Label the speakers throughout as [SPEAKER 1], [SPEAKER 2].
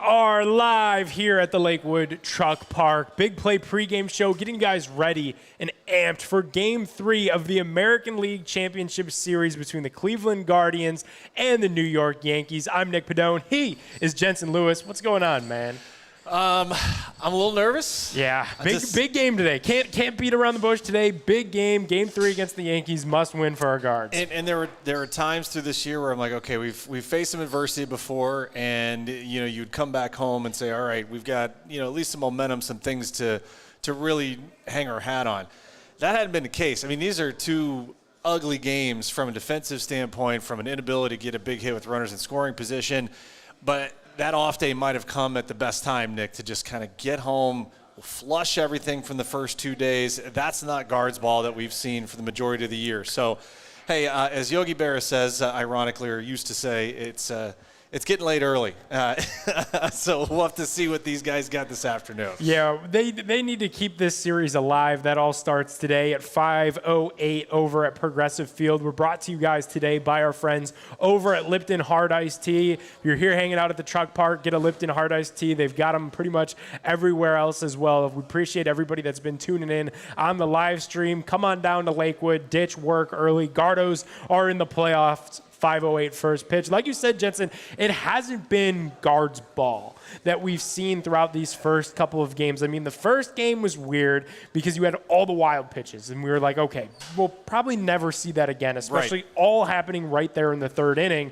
[SPEAKER 1] are live here at the Lakewood Truck Park. Big Play pregame show, getting you guys ready and amped for Game 3 of the American League Championship Series between the Cleveland Guardians and the New York Yankees. I'm Nick Padone. He is Jensen Lewis. What's going on, man?
[SPEAKER 2] I'm a little nervous.
[SPEAKER 1] Yeah, big game today. Can't beat around the bush today. Big game, Game 3 against the Yankees. Must win for our Guards.
[SPEAKER 2] And there are times through this year where I'm like, okay, we've faced some adversity before, and you'd come back home and say, all right, we've got at least some momentum, some things to really hang our hat on. That hadn't been the case. I mean, these are two ugly games from a defensive standpoint, from an inability to get a big hit with runners in scoring position, but that off day might have come at the best time, Nick, to just kind of get home, flush everything from the first 2 days. That's not Guards ball that we've seen for the majority of the year. So, hey, as Yogi Berra says, ironically, or used to say, it's getting late early. So we'll have to see what these guys got this afternoon.
[SPEAKER 1] Yeah, they need to keep this series alive. That all starts today at 5:08 over at Progressive Field. We're brought to you guys today by our friends over at Lipton Hard Iced Tea. If you're here hanging out at the Truck Park, get a Lipton Hard Iced Tea. They've got them pretty much everywhere else as well. We appreciate everybody that's been tuning in on the live stream. Come on down to Lakewood, ditch work early. Gardos are in the playoffs. 5:08 first pitch. Like you said, Jensen, it hasn't been Guards ball that we've seen throughout these first couple of games. I mean, the first game was weird because you had all the wild pitches, and we were like, okay, we'll probably never see that again, especially all happening right there in the third inning.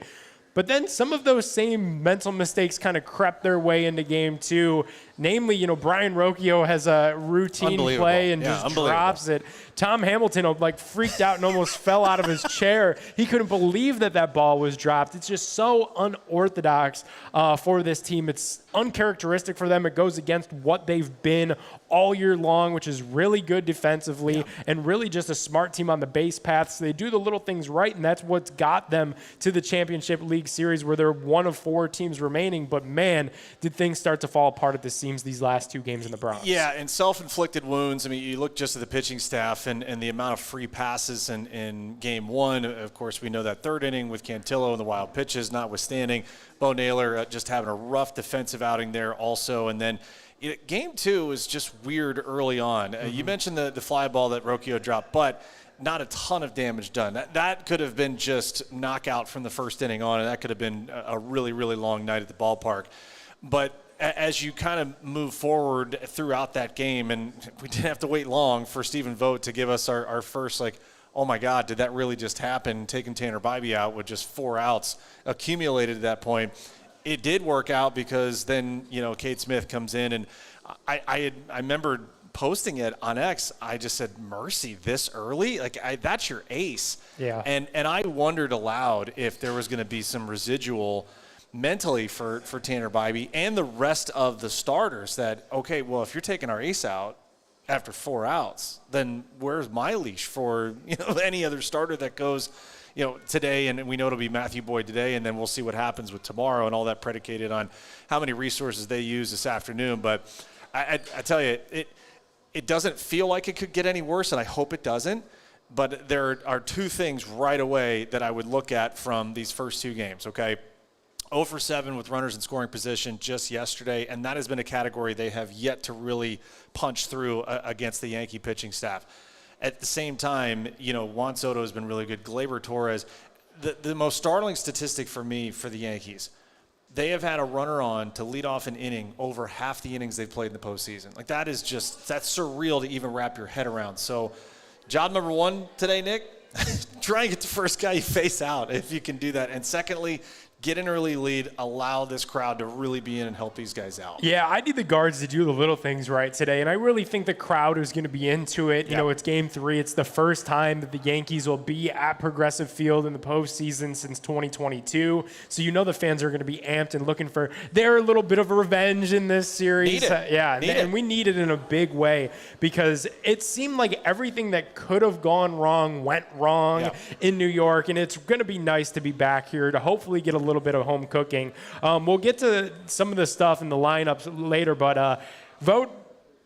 [SPEAKER 1] But then some of those same mental mistakes kind of crept their way into game two. Namely, Brian Rocchio has a routine play and just drops it. Tom Hamilton freaked out and almost fell out of his chair. He couldn't believe that ball was dropped. It's just so unorthodox for this team. It's uncharacteristic for them. It goes against what they've been all year long, which is really good defensively and really just a smart team on the base paths. So they do the little things right, and that's what's got them to the Championship League Series where they're one of 4 teams remaining. But, man, did things start to fall apart at the seams these last 2 games in the Bronx.
[SPEAKER 2] Yeah, and self-inflicted wounds. I mean, you look just at the pitching staff and the amount of free passes in game 1. Of course, we know that third inning with Cantillo and the wild pitches notwithstanding. Bo Naylor just having a rough defensive outing there also. And then game 2 was just weird early on. You mentioned the fly ball that Rocchio dropped, but not a ton of damage done. That could have been just knockout from the first inning on, and that could have been a really, really long night at the ballpark. But as you kind of move forward throughout that game, and we didn't have to wait long for Stephen Vogt to give us our first, oh my God, did that really just happen? Taking Tanner Bybee out with just 4 outs accumulated at that point. It did work out because then, Kate Smith comes in, and I remember posting it on X. I just said, mercy, this early? That's your ace.
[SPEAKER 1] Yeah.
[SPEAKER 2] And I wondered aloud if there was going to be some residual mentally for Tanner Bybee and the rest of the starters that, okay, well, if you're taking our ace out after 4 outs, then where's my leash for, any other starter that goes, today, and we know it'll be Matthew Boyd today, and then we'll see what happens with tomorrow, and all that predicated on how many resources they use this afternoon. But I tell you, it doesn't feel like it could get any worse, and I hope it doesn't. But there are 2 things right away that I would look at from these first 2 games, okay? 0 for 7 with runners in scoring position just yesterday, and that has been a category they have yet to really punch through against the Yankee pitching staff. At the same time, Juan Soto has been really good. Gleyber Torres, the most startling statistic for me for the Yankees, they have had a runner on to lead off an inning over half the innings they've played in the postseason. That's surreal to even wrap your head around. So job number 1 today, Nick, try and get the first guy you face out if you can do that. And secondly, get an early lead, allow this crowd to really be in and help these guys out.
[SPEAKER 1] Yeah, I need the Guards to do the little things right today, and I really think the crowd is going to be into it. It's Game 3. It's the first time that the Yankees will be at Progressive Field in the postseason since 2022. So the fans are going to be amped and looking for their little bit of revenge in this series. And we need it in a big way because it seemed like everything that could have gone wrong went wrong in New York, and it's going to be nice to be back here to hopefully get a little bit of home cooking. We'll get to some of the stuff in the lineups later, but Vogt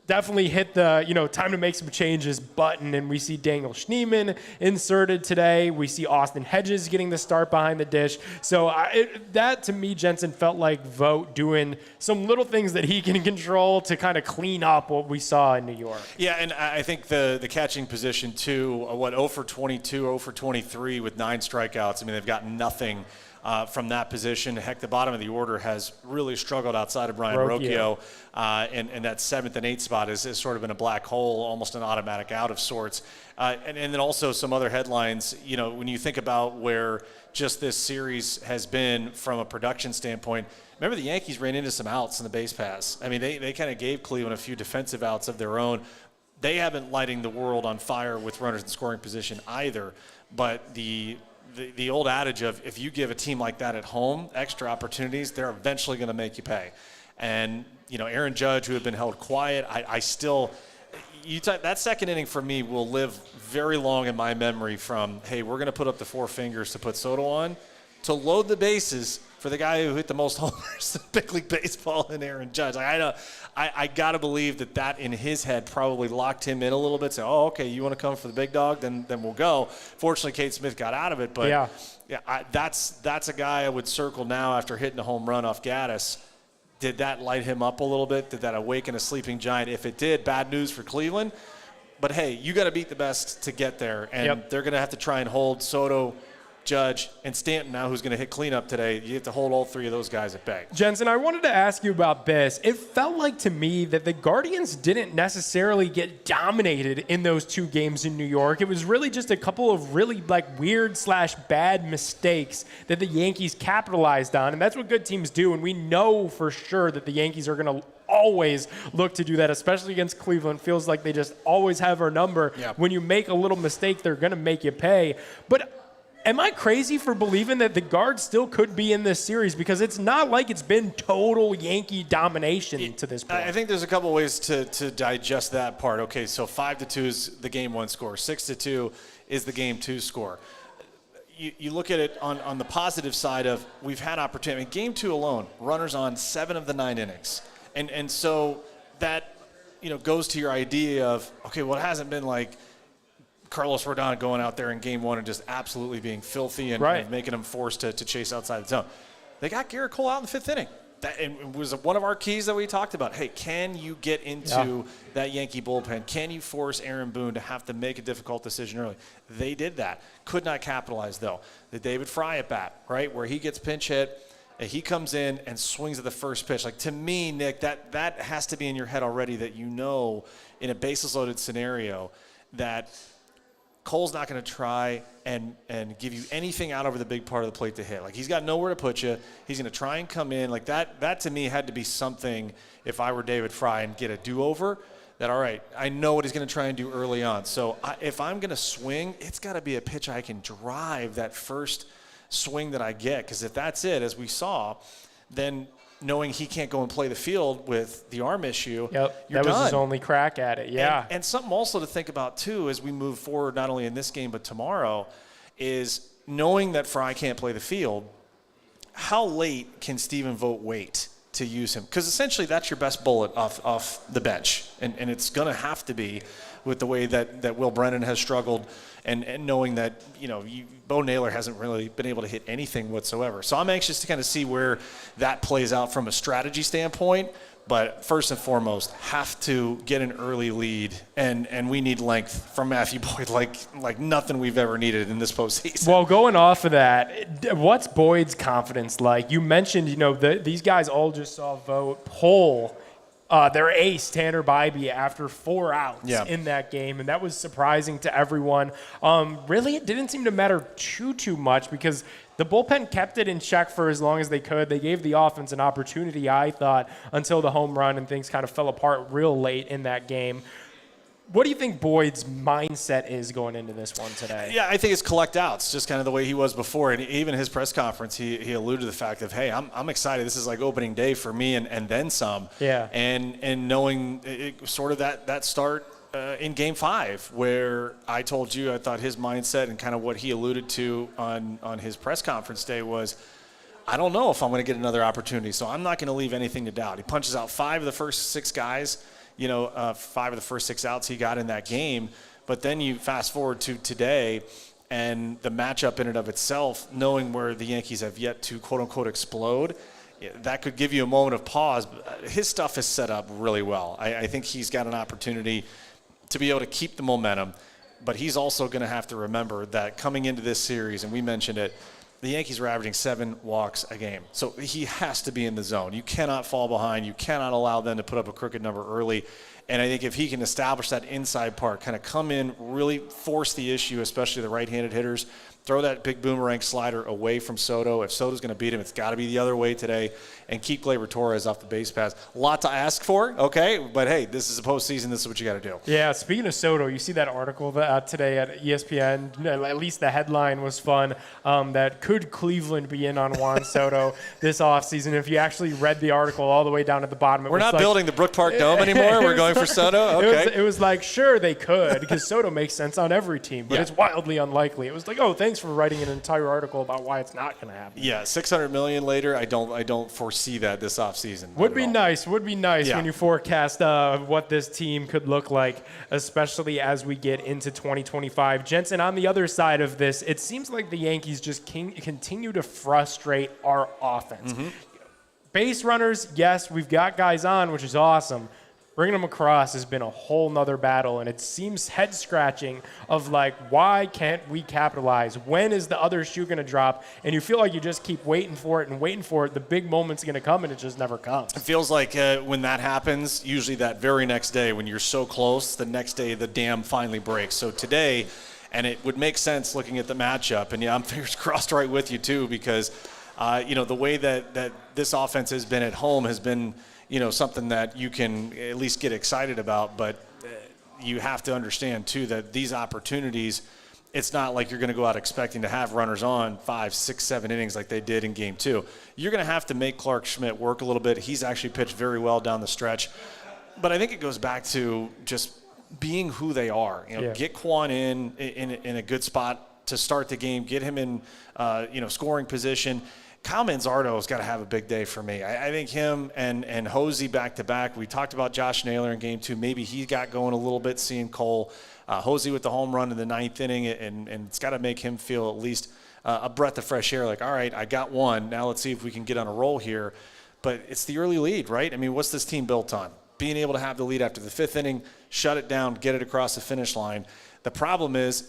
[SPEAKER 1] definitely hit the, time to make some changes button, and we see Daniel Schneemann inserted today. We see Austin Hedges getting the start behind the dish. So that, to me, Jensen, felt like Vogt doing some little things that he can control to kind of clean up what we saw in New York.
[SPEAKER 2] Yeah, and I think the catching position, too, 0 for 22, 0 for 23 with 9 strikeouts. I mean, they've got nothing from that position. Heck, the bottom of the order has really struggled outside of Brian Rocchio. And that 7th and 8th spot is sort of in a black hole, almost an automatic out of sorts. And then also some other headlines, when you think about where just this series has been from a production standpoint. Remember, the Yankees ran into some outs in the base pass. I mean, they kind of gave Cleveland a few defensive outs of their own. They haven't lighting the world on fire with runners in scoring position either. But the old adage of if you give a team like that at home extra opportunities, they're eventually going to make you pay. And, Aaron Judge, who had been held quiet, I still – that second inning for me will live very long in my memory from, hey, we're going to put up the 4 fingers to put Soto on, to load the bases for the guy who hit the most homers in big league baseball in Aaron Judge. I got to believe that in his head probably locked him in a little bit. Say, oh, okay, you want to come for the big dog? Then we'll go. Fortunately, Kate Smith got out of it. But, that's a guy I would circle now after hitting a home run off Gaddis. Did that light him up a little bit? Did that awaken a sleeping giant? If it did, bad news for Cleveland. But, hey, you got to beat the best to get there. And they're going to have to try and hold Soto, Judge, and Stanton now, who's going to hit cleanup today. You have to hold all 3 of those guys at bay.
[SPEAKER 1] Jensen, I wanted to ask you about this. It felt like to me that the Guardians didn't necessarily get dominated in those 2 games in New York. It was really just a couple of really weird/bad mistakes that the Yankees capitalized on, and that's what good teams do. And we know for sure that the Yankees are going to always look to do that, especially against Cleveland. Feels like they just always have our number.
[SPEAKER 2] Yep.
[SPEAKER 1] When you make a little mistake, they're going to make you pay. But am I crazy for believing that the Guards still could be in this series? Because it's not like it's been total Yankee domination to this point.
[SPEAKER 2] I think there's a couple ways to digest that part. Okay, so 5-2 is the game 1 score. 6-2 is the game 2 score. You look at it on the positive side of we've had opportunity. I mean, game 2 alone, runners on 7 of the 9 innings. And so that, goes to your idea of, okay, well, it hasn't been like Carlos Rodon going out there in game 1 and just absolutely being filthy and making them forced to chase outside the zone. They got Garrett Cole out in the 5th inning. That was one of our keys that we talked about. Hey, can you get into that Yankee bullpen? Can you force Aaron Boone to have to make a difficult decision early? They did that. Could not capitalize, though. The David Fry at bat, right, where he gets pinch hit. He comes in and swings at the first pitch. Like, to me, Nick, that has to be in your head already that in a bases-loaded scenario that Cole's not going to try and give you anything out over the big part of the plate to hit. Like, he's got nowhere to put you. He's going to try and come in. Like, that to me had to be something, if I were David Fry and get a do-over, that, all right, I know what he's going to try and do early on. So if I'm going to swing, it's got to be a pitch I can drive that first swing that I get. Because if that's it, as we saw, then knowing he can't go and play the field with the arm issue, you're
[SPEAKER 1] that was
[SPEAKER 2] done.
[SPEAKER 1] his only crack at it.
[SPEAKER 2] And something also to think about, too, as we move forward, not only in this game but tomorrow, is knowing that Fry can't play the field, how late can Stephen Vogt wait to use him? Because essentially that's your best bullet off the bench. And it's going to have to be with the way that Will Brennan has struggled and knowing that, Bo Naylor hasn't really been able to hit anything whatsoever. So I'm anxious to kind of see where that plays out from a strategy standpoint. But first and foremost, have to get an early lead, and we need length from Matthew Boyd like nothing we've ever needed in this postseason.
[SPEAKER 1] Well, going off of that, what's Boyd's confidence like? You mentioned, these guys all just saw Vogt pull their ace, Tanner Bybee, after 4 outs in that game, and that was surprising to everyone. Really, it didn't seem to matter too much because the bullpen kept it in check for as long as they could. They gave the offense an opportunity, I thought, until the home run, and things kind of fell apart real late in that game. What do you think Boyd's mindset is going into this one today?
[SPEAKER 2] Yeah, I think it's collect outs, just kind of the way he was before. And even his press conference, he alluded to the fact of, hey, I'm excited. This is like opening day for me and then some.
[SPEAKER 1] Yeah.
[SPEAKER 2] And knowing sort of that start in Game 5, where I told you I thought his mindset and kind of what he alluded to on his press conference day was, I don't know if I'm going to get another opportunity, so I'm not going to leave anything to doubt. He punches out 5 of the first 6 guys. 5 of the first 6 outs he got in that game. But then you fast forward to today, and the matchup in and of itself, knowing where the Yankees have yet to quote-unquote explode, that could give you a moment of pause. His stuff is set up really well. I think he's got an opportunity to be able to keep the momentum, but he's also going to have to remember that coming into this series, and we mentioned it, the Yankees are averaging 7 walks a game. So he has to be in the zone. You cannot fall behind. You cannot allow them to put up a crooked number early. And I think if he can establish that inside part, kind of come in, really force the issue, especially the right-handed hitters, throw that big boomerang slider away from Soto. If Soto's going to beat him, it's got to be the other way today, and keep Gleyber Torres off the base paths. A lot to ask for, okay? But, hey, this is a postseason. This is what you got to do.
[SPEAKER 1] Yeah, speaking of Soto, you see that article today at ESPN, at least the headline was fun, that could Cleveland be in on Juan Soto this offseason? If you actually read the article all the way down at the bottom,
[SPEAKER 2] we're not building the Brook Park Dome anymore. We're going for Soto? Okay.
[SPEAKER 1] It was like, sure, they could, because Soto makes sense on every team, but it's wildly unlikely. It was like, oh, thanks for writing an entire article about why it's not going to happen.
[SPEAKER 2] Yeah, $600 million later, I don't foresee that this offseason.
[SPEAKER 1] Would be nice when you forecast what this team could look like, especially as we get into 2025. Jensen, on the other side of this, it seems like the Yankees just continue to frustrate our offense.
[SPEAKER 2] Mm-hmm.
[SPEAKER 1] Base runners, yes, we've got guys on, which is awesome. Bringing them across has been a whole nother battle, and it seems head-scratching of like, why can't we capitalize? When is the other shoe going to drop? And you feel like you just keep waiting for it. The big moment's going to come, and it just never comes.
[SPEAKER 2] It feels like when that happens, usually that very next day, when you're so close, the next day the dam finally breaks. So today, and it would make sense looking at the matchup, and I'm fingers crossed right with you too, because the way that this offense has been at home has been something that you can at least get excited about, but you have to understand too that these opportunities, it's not like you're going to go out expecting to have runners on 5, 6, 7 innings like they did in Game 2. You're going to have to make Clark Schmidt work a little bit. He's actually pitched very well down the stretch, but I think it goes back to just being who they are. Get Quan in a good spot to start the game, get him in scoring position. Kyle Manzardo's got to have a big day for me. I think him and Hosey back-to-back. We talked about Josh Naylor in Game 2. Maybe he got going a little bit seeing Cole. Hosey with the home run in the 9th inning, and it's got to make him feel at least a breath of fresh air, like, all right, I got one. Now let's see if we can get on a roll here. But it's the early lead, right? I mean, what's this team built on? Being able to have the lead after the 5th inning, shut it down, get it across the finish line. The problem is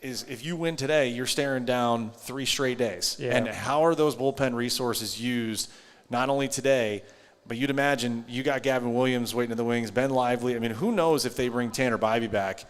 [SPEAKER 2] if you win today, you're staring down 3 straight days. Yeah. And how are those bullpen resources used not only today, but you'd imagine you got Gavin Williams waiting in the wings, Ben Lively. I mean, who knows if they bring Tanner Bybee back,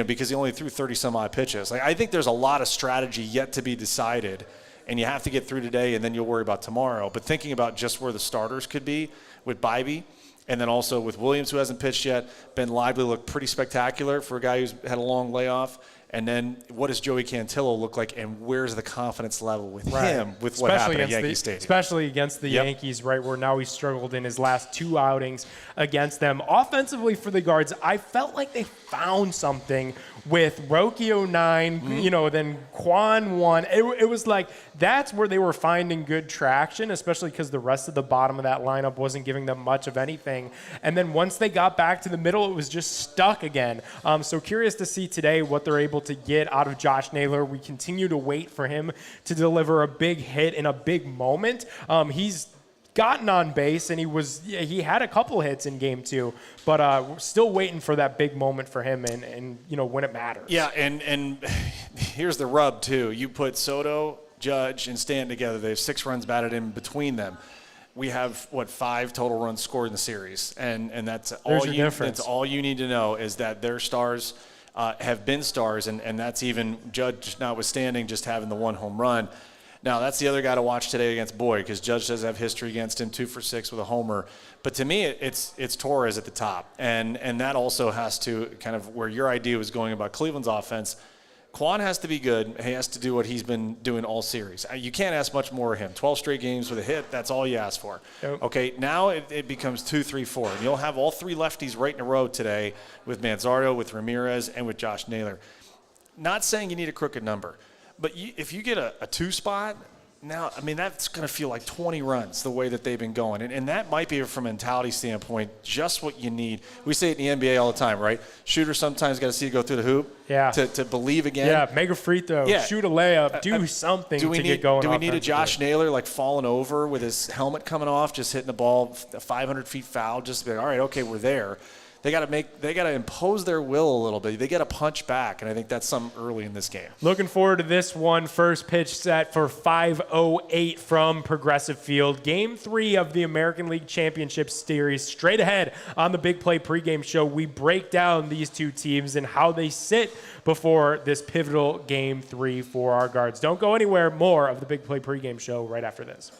[SPEAKER 2] because he only threw 30-some-odd pitches. Like, I think there's a lot of strategy yet to be decided, and you have to get through today, and then you'll worry about tomorrow. But thinking about just where the starters could be with Bybee, and then also with Williams, who hasn't pitched yet, Ben Lively looked pretty spectacular for a guy who's had a long layoff. And then what does Joey Cantillo look like, and where's the confidence level with him with what happened at Yankee Stadium?
[SPEAKER 1] Especially against the Yankees, right, where now he struggled in his last 2 outings against them. Offensively for the Guards, I felt like they found something with Roki 09, then Quan 1. It was like that's where they were finding good traction, especially because the rest of the bottom of that lineup wasn't giving them much of anything. And then once they got back to the middle, it was just stuck again. So curious to see today what they're able to get out of Josh Naylor. We continue to wait for him to deliver a big hit in a big moment. He's gotten on base, and he had a couple hits in Game 2, but we're still waiting for that big moment for him and when it matters.
[SPEAKER 2] Yeah, and here's the rub too. You put Soto, Judge, and Stanton together. They have 6 runs batted in between them. We have 5 total runs scored in the series, and that's all that's all you need to know is that their stars have been stars, and that's even Judge notwithstanding just having the 1 home run. Now, that's the other guy to watch today against Boyd, because Judge does have history against him, 2 for 6 with a homer. But to me, it's Torres at the top. And that also has to kind of where your idea was going about Cleveland's offense. Quan has to be good. He has to do what he's been doing all series. You can't ask much more of him. 12 straight games with a hit, that's all you ask for. Yep. Okay, now it becomes 2, 3, 4. And you'll have all 3 lefties right in a row today with Manzardo, with Ramirez, and with Josh Naylor. Not saying you need a crooked number. But if you get a 2 spot, now, I mean, that's going to feel like 20 runs the way that they've been going. And that might be, from a mentality standpoint, just what you need. We say it in the NBA all the time, right? Shooters sometimes got to see it go through the hoop to believe again.
[SPEAKER 1] Yeah, make a free throw, shoot a layup, do something to get going.
[SPEAKER 2] Do we need a Josh Naylor, like, falling over with his helmet coming off, just hitting the ball 500 feet foul, just to be like, all right, okay, we're there. They got to impose their will a little bit. They got to punch back, and I think that's something early in this game.
[SPEAKER 1] Looking forward to this one. First pitch set for 5:08 from Progressive Field. Game 3 of the American League Championship Series. Straight ahead on the Big Play pregame show, we break down these two teams and how they sit before this pivotal Game 3 for our Guards. Don't go anywhere. More of the Big Play pregame show right after this.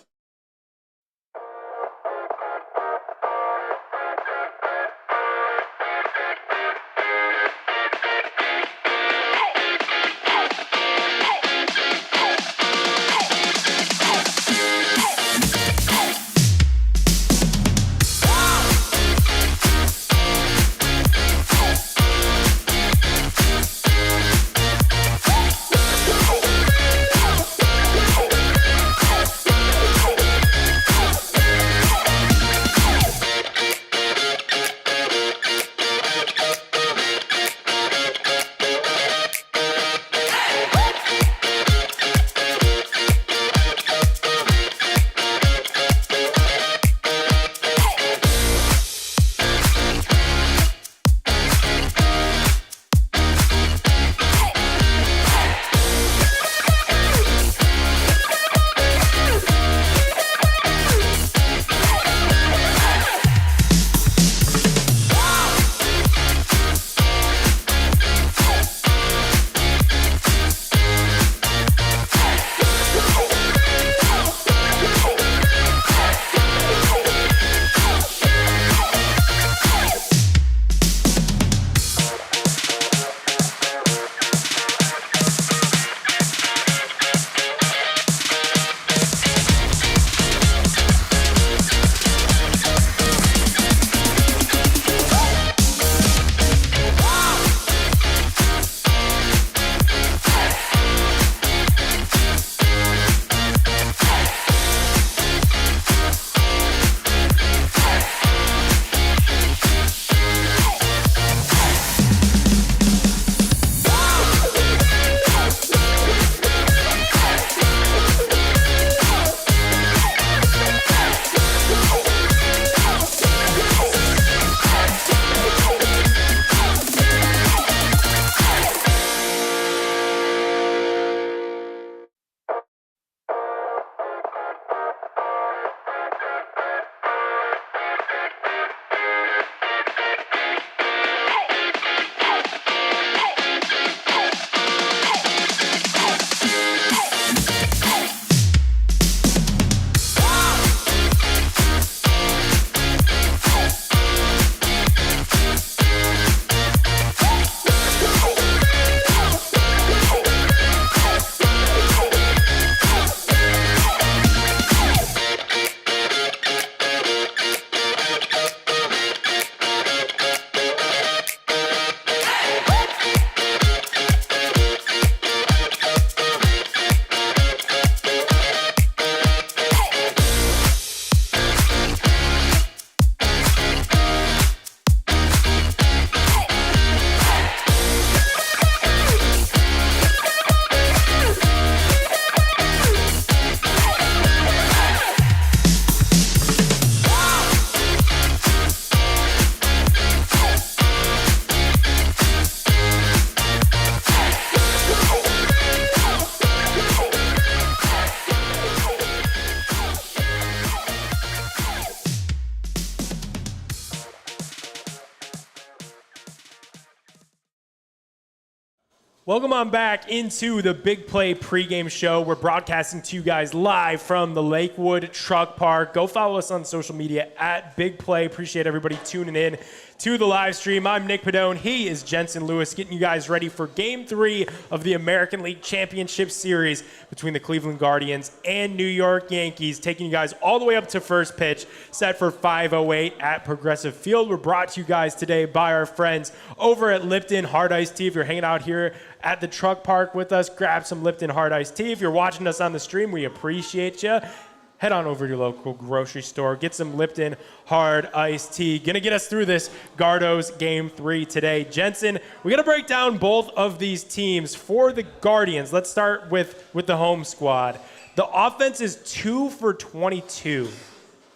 [SPEAKER 1] Welcome on back into the Big Play pregame show. We're broadcasting to you guys live from the Lakewood Truck Park. Go follow us on social media at Big Play. Appreciate everybody tuning in to the live stream. I'm Nick Padone. He is Jensen Lewis, getting you guys ready for Game 3 of the American League Championship Series between the Cleveland Guardians and New York Yankees, taking you guys all the way up to first pitch, set for 5:08 at Progressive Field. We're brought to you guys today by our friends over at Lipton Hard Iced Tea. If you're hanging out here at the truck park with us. Grab some Lipton Hard Iced Tea. If you're watching us on the stream, we appreciate you. Head on over to your local grocery store. Get some Lipton Hard Iced Tea. Going to get us through this Gardos Game 3 today. Jensen, we're going to break down both of these teams. For the Guardians, let's start with the home squad. The offense is 2 for 22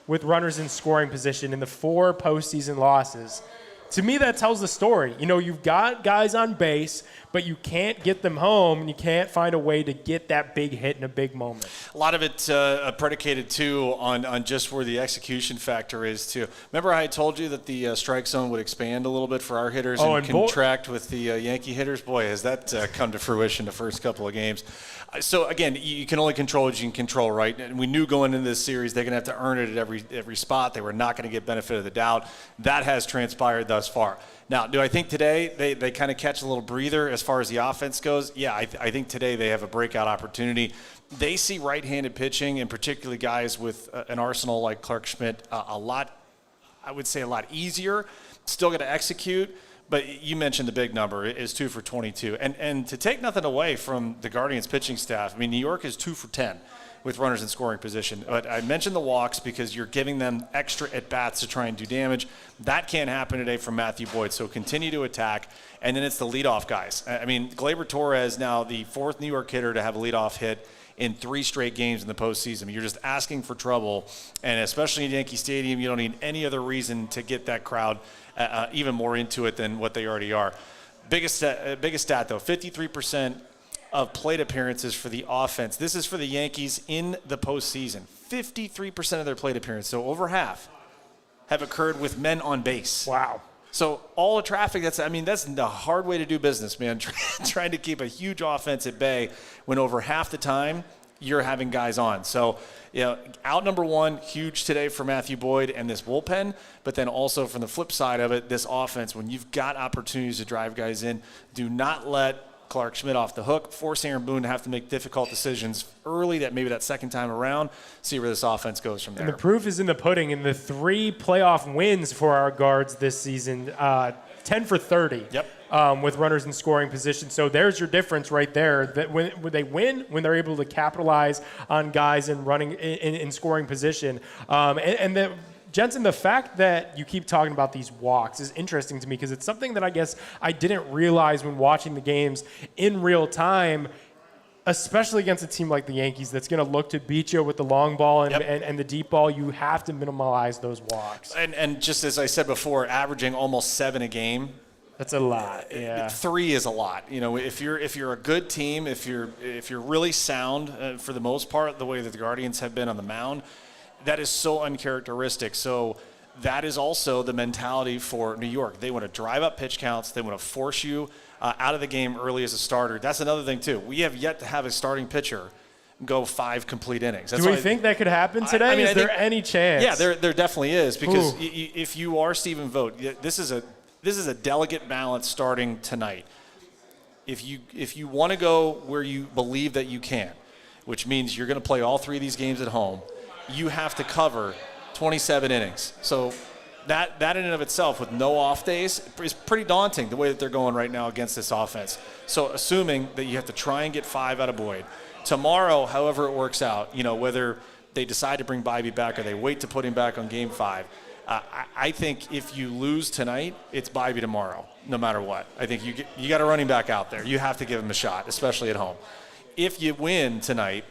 [SPEAKER 1] with runners in scoring position in the 4 postseason losses. To me, that tells the story. You know, you've got guys on base, but you can't get them home, and you can't find a way to get that big hit in a big moment.
[SPEAKER 2] A lot of it predicated, too, on just where the execution factor is, too. Remember how I told you that the strike zone would expand a little bit for our hitters and contract with the Yankee hitters? Boy, has that come to fruition the first couple of games. So, again, you can only control what you can control, right? And we knew going into this series they're going to have to earn it at every spot. They were not going to get benefit of the doubt. That has transpired thus far. Now, do I think today they kind of catch a little breather as far as the offense goes? Yeah, I think today they have a breakout opportunity. They see right-handed pitching, and particularly guys with an arsenal like Clark Schmidt, a lot easier. Still got to execute. But you mentioned the big number is 2 for 22. And to take nothing away from the Guardians pitching staff, I mean, New York is 2 for 10 with runners in scoring position. But I mentioned the walks because you're giving them extra at-bats to try and do damage. That can't happen today from Matthew Boyd, so continue to attack. And then it's the leadoff guys. I mean, Gleyber Torres, now the 4th New York hitter to have a leadoff hit in 3 straight games in the postseason. You're just asking for trouble, and especially in Yankee Stadium, you don't need any other reason to get that crowd even more into it than what they already are. Biggest stat, though, 53% of plate appearances for the offense. This is for the Yankees in the postseason. 53% of their plate appearances, so over half, have occurred with men on base.
[SPEAKER 1] Wow.
[SPEAKER 2] So all the traffic, that's the hard way to do business, man. Trying to keep a huge offense at bay when over half the time you're having guys on. So, out number 1, huge today for Matthew Boyd and this bullpen, but then also from the flip side of it, this offense, when you've got opportunities to drive guys in, do not let Clark Schmidt off the hook, force Aaron Boone to have to make difficult decisions early, that second time around, see where this offense goes from there.
[SPEAKER 1] And the proof is in the pudding. In the 3 playoff wins for our guards this season, 10 for 30.
[SPEAKER 2] Yep.
[SPEAKER 1] With runners in scoring position. So there's your difference right there. That when they win, when they're able to capitalize on guys in running in scoring position. Jensen, the fact that you keep talking about these walks is interesting to me because it's something that I guess I didn't realize when watching the games in real time, especially against a team like the Yankees that's going to look to beat you with the long ball and the deep ball. You have to minimize those walks.
[SPEAKER 2] And just as I said before, averaging almost 7 a game.
[SPEAKER 1] That's a lot. Yeah.
[SPEAKER 2] 3 is a lot. If you're a good team, if you're really sound for the most part, the way that the Guardians have been on the mound, that is so uncharacteristic. So that is also the mentality for New York. They want to drive up pitch counts. They want to force you out of the game early as a starter. That's another thing too. We have yet to have a starting pitcher go 5 complete innings.
[SPEAKER 1] Do we think that could happen today? Is there any chance?
[SPEAKER 2] Yeah, there definitely is because if you are Stephen Vogt, this is a delicate balance starting tonight. If you want to go where you believe that you can, which means you're going to play all 3 of these games at home, you have to cover 27 innings. So that in and of itself with no off days is pretty daunting the way that they're going right now against this offense. So assuming that you have to try and get 5 out of Boyd. Tomorrow, however it works out, whether they decide to bring Bibee back or they wait to put him back on Game 5, I think if you lose tonight, it's Bibee tomorrow, no matter what. I think you got to run him back out there. You have to give him a shot, especially at home. If you win tonight,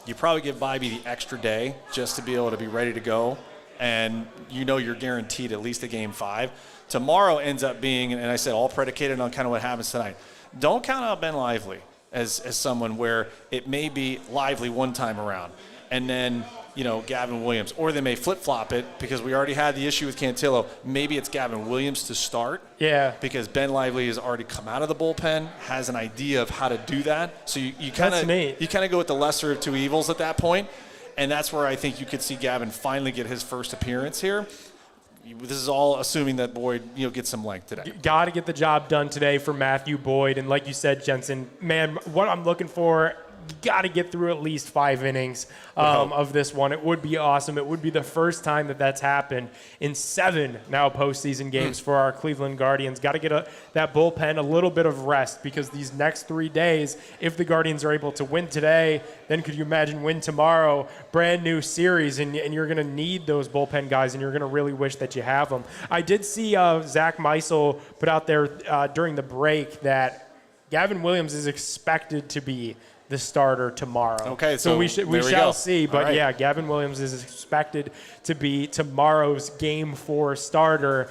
[SPEAKER 2] you probably give Bibee the extra day just to be able to be ready to go, and you're guaranteed at least a Game 5. Tomorrow ends up being, and I said all predicated on kind of what happens tonight. Don't count out Ben Lively as someone where it may be Lively one time around, and then Gavin Williams, or they may flip-flop it because we already had the issue with Cantillo. Maybe it's Gavin Williams to start.
[SPEAKER 1] Yeah.
[SPEAKER 2] Because Ben Lively has already come out of the bullpen, has an idea of how to do that. So you kind of go with the lesser of 2 evils at that point, and that's where I think you could see Gavin finally get his first appearance here. This is all assuming that Boyd, gets some length today.
[SPEAKER 1] Got to get the job done today for Matthew Boyd, and like you said, Jensen, man, what I'm looking for you got to get through at least 5 innings of this one. It would be awesome. It would be the first time that that's happened in 7 now postseason games for our Cleveland Guardians. Got to get that bullpen a little bit of rest, because these next 3 days, if the Guardians are able to win today, then could you imagine win tomorrow? Brand new series, and you're going to need those bullpen guys, and you're going to really wish that you have them. I did see Zach Meisel put out there during the break that Gavin Williams is expected to be the starter tomorrow.
[SPEAKER 2] Okay, so
[SPEAKER 1] we shall see. But
[SPEAKER 2] right.
[SPEAKER 1] yeah, Gavin Williams is expected to be tomorrow's Game 4 starter,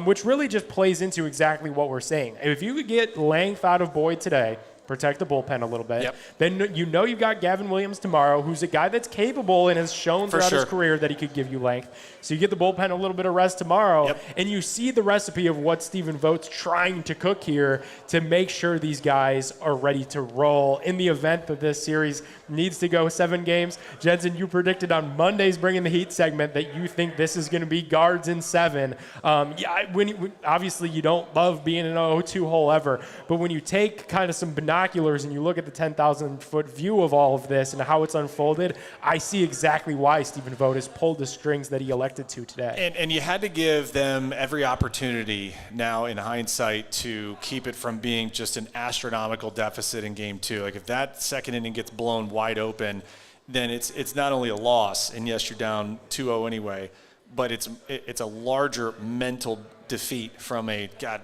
[SPEAKER 1] which really just plays into exactly what we're saying. If you could get length out of Boyd today, protect the bullpen a little bit, then you know you've got Gavin Williams tomorrow, who's a guy that's capable and has shown throughout his career that he could give you length. So you get the bullpen a little bit of rest tomorrow, and you see the recipe of what Stephen Vogt's trying to cook here to make sure these guys are ready to roll in the event that this series needs to go 7 games. Jensen, you predicted on Monday's Bringing the Heat segment that you think this is going to be Guards in 7. Obviously you don't love being in an 0-2 hole ever, but when you take kind of some binoculars and you look at the 10,000-foot view of all of this and how it's unfolded, I see exactly why Stephen Vogt has pulled the strings that he elected to today.
[SPEAKER 2] And you had to give them every opportunity now in hindsight to keep it from being just an astronomical deficit in Game 2. Like if that second inning gets blown wide open, then it's not only a loss, and yes, you're down 2-0 anyway, but it's a larger mental defeat from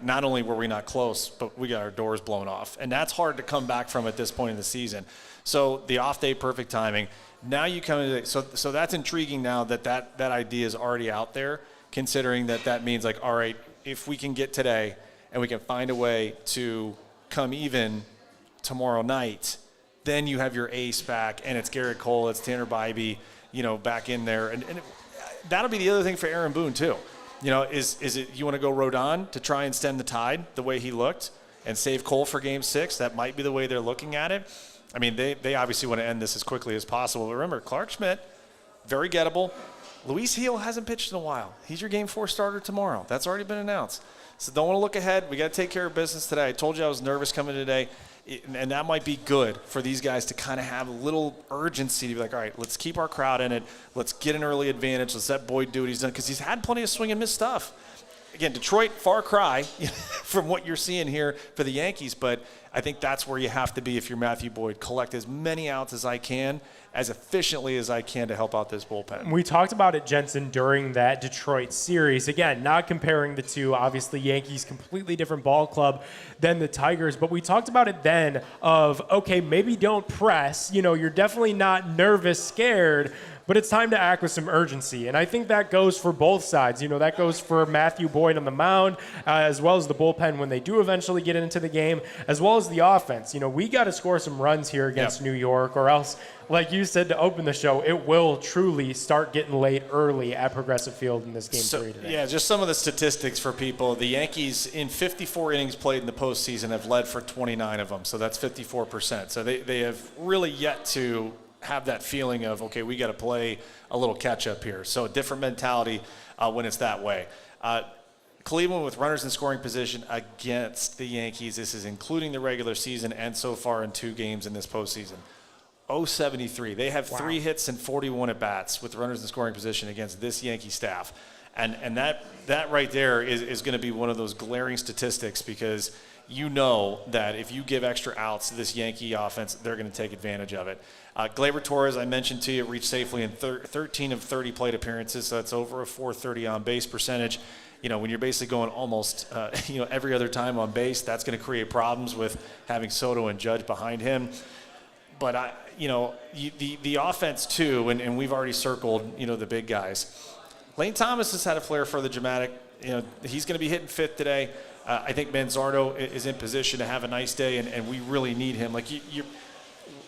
[SPEAKER 2] not only were we not close, but we got our doors blown off. And that's hard to come back from at this point in the season. So the off day, perfect timing. Now you come into so that's intriguing now that idea is already out there, considering that means like, all right, if we can get today and we can find a way to come even tomorrow night, then you have your ace back, and it's Garrett Cole, it's Tanner Bybee, back in there. And that'll be the other thing for Aaron Boone too. Is it you want to go Rodon to try and stem the tide the way he looked and save Cole for Game 6? That might be the way they're looking at it. I mean, they obviously want to end this as quickly as possible. But remember, Clark Schmidt, very gettable. Luis Heel hasn't pitched in a while. He's your Game 4 starter tomorrow. That's already been announced. So don't want to look ahead. We got to take care of business today. I told you I was nervous coming today. And that might be good for these guys to kind of have a little urgency to be like, all right, let's keep our crowd in it. Let's get an early advantage. Let's let Boyd do what he's done, because he's had plenty of swing and miss stuff. Again, Detroit, far cry from what you're seeing here for the Yankees, but I think that's where you have to be if you're Matthew Boyd. Collect as many outs as I can, as efficiently as I can to help out this bullpen. We talked about it, Jensen, during that Detroit series. Again, not comparing the two. Obviously, Yankees, completely different ball club than the Tigers. But we talked about it then of, okay, maybe don't press. You're definitely not nervous, scared, but it's time to act with some urgency. And I think that goes for both sides. That goes for Matthew Boyd on the mound, as well as the bullpen when they do eventually get into the game, as well as the offense. We got to score some runs here against New York, or else, like you said to open the show, it will truly start getting late early at Progressive Field in this Game 3 today. Yeah, just some of the statistics for people. The Yankees, in 54 innings played in the postseason, have led for 29 of them, so that's 54%. So they have really yet to have that feeling of, okay, we got to play a little catch-up here. So a different mentality when it's that way. Cleveland with runners in scoring position against the Yankees. This is including the regular season and so far in 2 games in this postseason. 0-73. They have 3 hits and 41 at-bats with runners in scoring position against this Yankee staff. And that right there is going to be one of those glaring statistics, because that if you give extra outs to this Yankee offense, they're going to take advantage of it. Gleyber Torres, I mentioned to you, reached safely in 13 of 30 plate appearances, so that's over a .430 on-base percentage. When you're basically going almost every other time on base, that's going to create problems with having Soto and Judge behind him. But the offense too, and we've already circled the big guys. Lane Thomas has had a flair for the dramatic. He's going to be hitting 5th today. I think Manzardo is in position to have a nice day, and we really need him. Like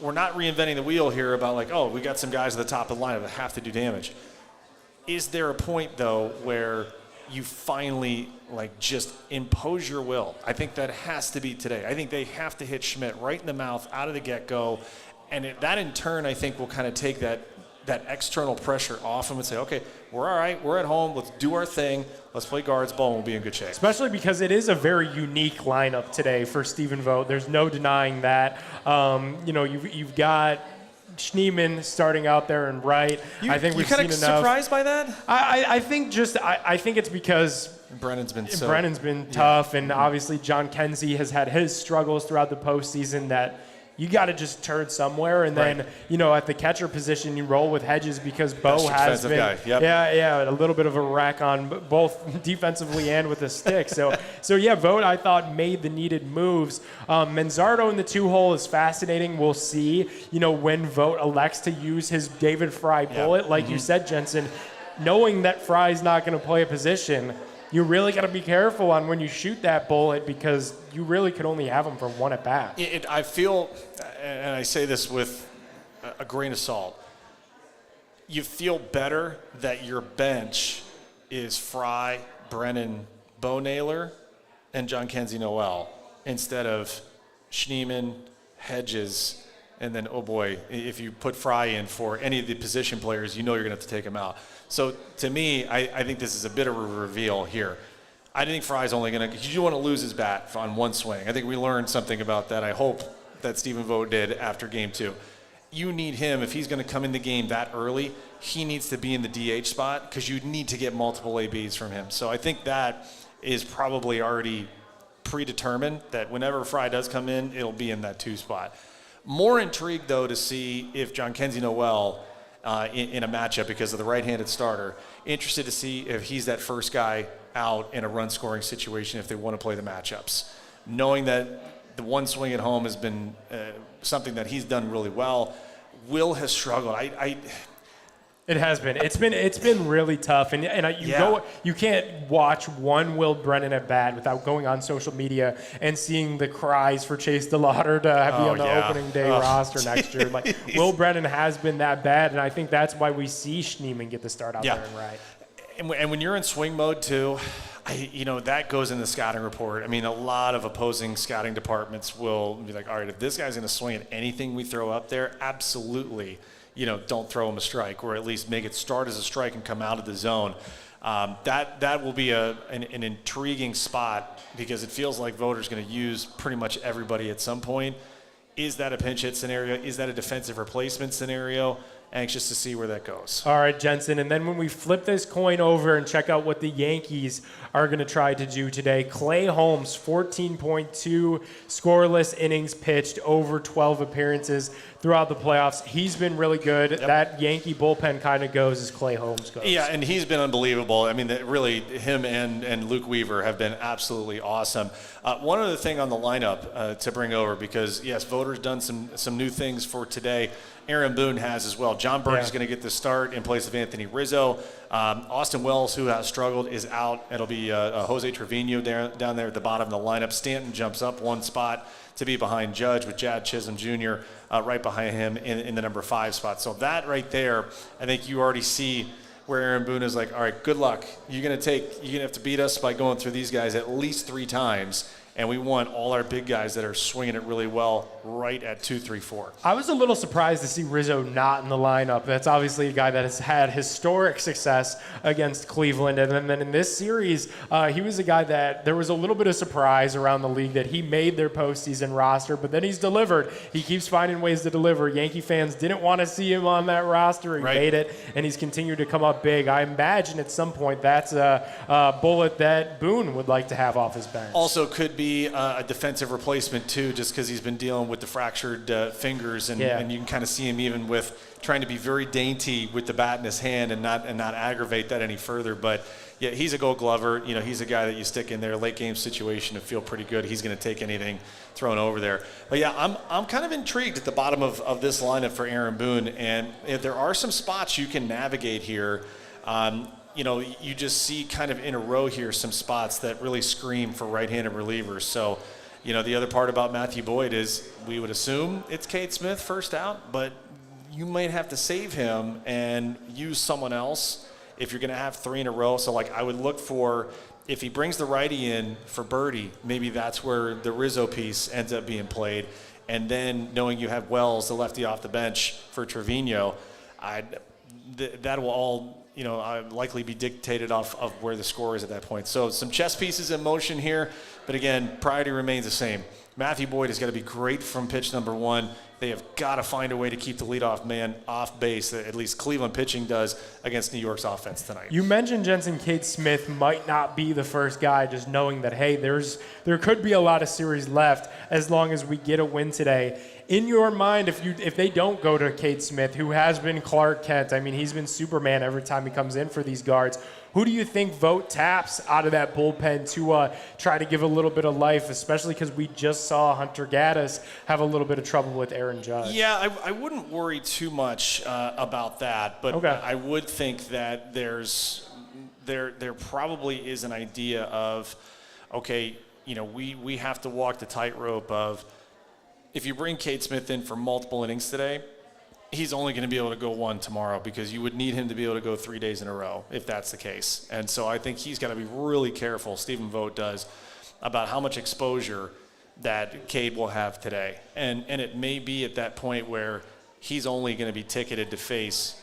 [SPEAKER 2] we're not reinventing the wheel here about like, oh, we got some guys at the top of the lineup that have to do damage. Is there a point though where you finally just impose your will? I think that has to be today. I think they have to hit Schmidt right in the mouth out of the get-go, and that in turn I think will kind of take that that external pressure off him and say, okay, we're all right, we're at home, let's do our thing, let's play guards ball, and we'll be in good shape.
[SPEAKER 1] Especially because it is a very unique lineup today for Stephen Vogt. There's no denying that. You've got Schneemann starting out there and right. I think we've seen enough.
[SPEAKER 2] Surprised by that?
[SPEAKER 1] I think it's because
[SPEAKER 2] Brennan's been
[SPEAKER 1] tough, and obviously John Kenzie has had his struggles throughout the postseason that you got to just turn somewhere. And then, at the catcher position, you roll with Hedges because Bo has been, a little bit of a wreck on both defensively and with the stick. So Vogt, I thought, made the needed moves. Manzardo in the 2-hole is fascinating. We'll see, when Vogt elects to use his David Fry bullet, like you said, Jensen, knowing that Fry's not going to play a position. You really got to be careful on when you shoot that bullet because you really could only have him for one at bat.
[SPEAKER 2] I feel, and I say this with a grain of salt, you feel better that your bench is Fry, Brennan, Bo Naylor, and John Kenzie Noel instead of Schneemann, Hedges, and then, oh boy, if you put Fry in for any of the position players, you're going to have to take him out. So to me, I think this is a bit of a reveal here. I think Fry's only going to, because you don't want to lose his bat on one swing. I think we learned something about that. I hope that Stephen Vogt did after game 2. You need him, if he's going to come in the game that early, he needs to be in the DH spot because you need to get multiple ABs from him. So I think that is probably already predetermined that whenever Fry does come in, it'll be in that 2 spot. More intrigued, though, to see if John Kenzie Noel in a matchup because of the right-handed starter. Interested to see if he's that first guy out in a run-scoring situation if they want to play the matchups. Knowing that the one swing at home has been something that he's done really well. Will has struggled.
[SPEAKER 1] It has been. It's been really tough, you can't watch one Will Brennan at bat without going on social media and seeing the cries for Chase DeLauder to be on the opening day roster next year. Like Will Brennan has been that bad, and I think that's why we see Schneemann get the start out there and right.
[SPEAKER 2] And when you're in swing mode too, that goes in the scouting report. I mean, a lot of opposing scouting departments will be like, all right, if this guy's going to swing at anything we throw up there, absolutely. Don't throw him a strike, or at least make it start as a strike and come out of the zone. That will be an intriguing spot because it feels like Voters going to use pretty much everybody at some point. Is that a pinch hit scenario? Is that a defensive replacement scenario? Anxious to see where that goes.
[SPEAKER 1] All right, Jensen. And then when we flip this coin over and check out what the Yankees are going to try to do today, Clay Holmes, 14.2 scoreless innings pitched, over 12 appearances throughout the playoffs. He's been really good. Yep. That Yankee bullpen kind of goes as Clay Holmes goes.
[SPEAKER 2] Yeah, and he's been unbelievable. I mean, really, him and Luke Weaver have been absolutely awesome. One other thing on the lineup to bring over, because, yes, Voters done some new things for today. Aaron Boone has as well. John Burke is going to get the start in place of Anthony Rizzo. Austin Wells, who has struggled, is out. It'll be Jose Trevino down there at the bottom of the lineup. Stanton jumps up one spot to be behind Judge, with Chad Chisholm Jr. Right behind him in the number 5 spot. So that right there, I think you already see where Aaron Boone is like, all right, good luck. You're going to have to beat us by going through these guys at least 3 times. And we want all our big guys that are swinging it really well right at 2, 3, 4.
[SPEAKER 1] I was a little surprised to see Rizzo not in the lineup. That's obviously a guy that has had historic success against Cleveland. And then in this series, he was a guy that there was a little bit of surprise around the league that he made their postseason roster, but then he's delivered. He keeps finding ways to deliver. Yankee fans didn't want to see him on that roster. He made it, and he's continued to come up big. I imagine at some point that's a bullet that Boone would like to have off his bench.
[SPEAKER 2] Also could be a defensive replacement too, just because he's been dealing with the fractured fingers, and you can kind of see him even with trying to be very dainty with the bat in his hand and not aggravate that any further. But yeah, he's a Gold Glover. He's a guy that you stick in there late game situation to feel pretty good. He's going to take anything thrown over there. But yeah, I'm kind of intrigued at the bottom of this lineup for Aaron Boone, and there are some spots you can navigate here. You just see kind of in a row here some spots that really scream for right-handed relievers. So, the other part about Matthew Boyd is we would assume it's Cade Smith first out, but you might have to save him and use someone else if you're going to have 3 in a row. So, I would look for, if he brings the righty in for Birdie, maybe that's where the Rizzo piece ends up being played. And then knowing you have Wells, the lefty off the bench for Trevino, I'd that will all, likely be dictated off of where the score is at that point. So some chess pieces in motion here, but again, priority remains the same. Matthew Boyd has got to be great from pitch number 1. They have got to find a way to keep the leadoff man off base, at least Cleveland pitching does against New York's offense tonight.
[SPEAKER 1] You mentioned Jensen Smith might not be the first guy, just knowing that, hey, there could be a lot of series left as long as we get a win today. In your mind, if they don't go to Cade Smith, who has been Clark Kent, I mean, he's been Superman every time he comes in for these guards, who do you think Vogt taps out of that bullpen to try to give a little bit of life, especially because we just saw Hunter Gaddis have a little bit of trouble with Aaron Judge?
[SPEAKER 2] Yeah, I wouldn't worry too much about that, but okay. I would think that there probably is an idea of, okay, we have to walk the tightrope of, if you bring Cade Smith in for multiple innings today, he's only going to be able to go 1 tomorrow, because you would need him to be able to go 3 days in a row if that's the case. And so I think he's got to be really careful, Stephen Vogt does, about how much exposure that Cade will have today. And it may be at that point where he's only going to be ticketed to face,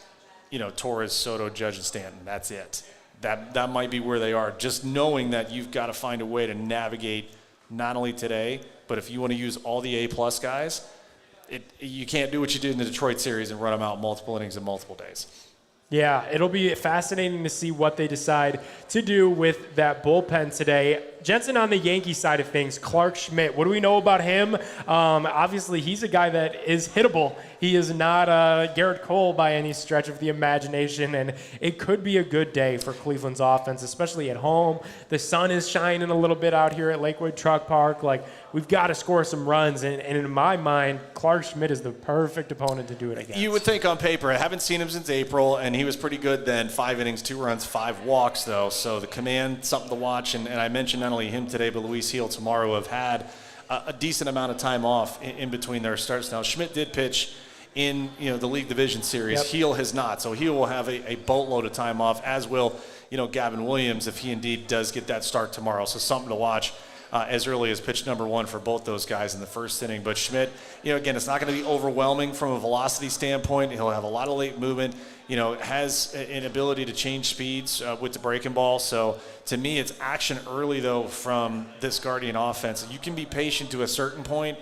[SPEAKER 2] Torres, Soto, Judge, and Stanton. That's it. That might be where they are, just knowing that you've got to find a way to navigate not only today, but if you want to use all the A-plus guys, you can't do what you did in the Detroit series and run them out multiple innings in multiple days.
[SPEAKER 1] Yeah, it'll be fascinating to see what they decide to do with that bullpen today. Jensen, on the Yankee side of things, Clark Schmidt, what do we know about him? Obviously, he's a guy that is hittable. He is not Garrett Cole by any stretch of the imagination, and it could be a good day for Cleveland's offense, especially at home. The sun is shining a little bit out here at Lakewood Truck Park. We've got to score some runs, and in my mind, Clark Schmidt is the perfect opponent to do it against.
[SPEAKER 2] You would think on paper. I haven't seen him since April, and he was pretty good then. 5 innings, 2 runs, 5 walks, though. So the command, something to watch. And I mentioned not only him today, but Luis Heel tomorrow have had a decent amount of time off in between their starts. Now, Schmidt did pitch in the League Division Series. Yep. Heel has not. So Heel will have a boatload of time off, as will Gavin Williams, if he indeed does get that start tomorrow. So something to watch. As early as pitch number 1 for both those guys in the first inning. But Schmidt, again, it's not going to be overwhelming from a velocity standpoint. He'll have a lot of late movement, has an ability to change speeds with the breaking ball. So to me, it's action early, though, from this Guardian offense. You can be patient to a certain point,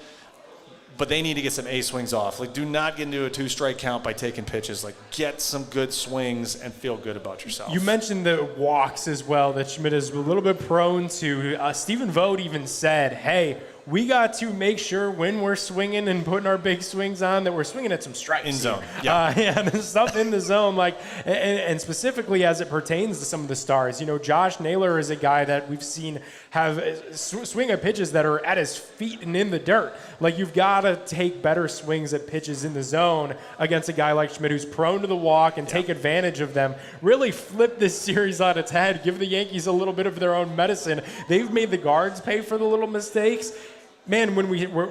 [SPEAKER 2] but they need to get some A swings off. Do not get into a 2-strike count by taking pitches. Get some good swings and feel good about yourself.
[SPEAKER 1] You mentioned the walks as well that Schmidt is a little bit prone to. Stephen Vogt even said, hey, we got to make sure when we're swinging and putting our big swings on that we're swinging at some strikes.
[SPEAKER 2] In zone.
[SPEAKER 1] Yeah, there's stuff in the zone, and specifically as it pertains to some of the stars. Josh Naylor is a guy that we've seen have swing at pitches that are at his feet and in the dirt. You've got to take better swings at pitches in the zone against a guy like Schmidt, who's prone to the walk, and take advantage of them. Really flip this series on its head. Give the Yankees a little bit of their own medicine. They've made the guards pay for the little mistakes. Man,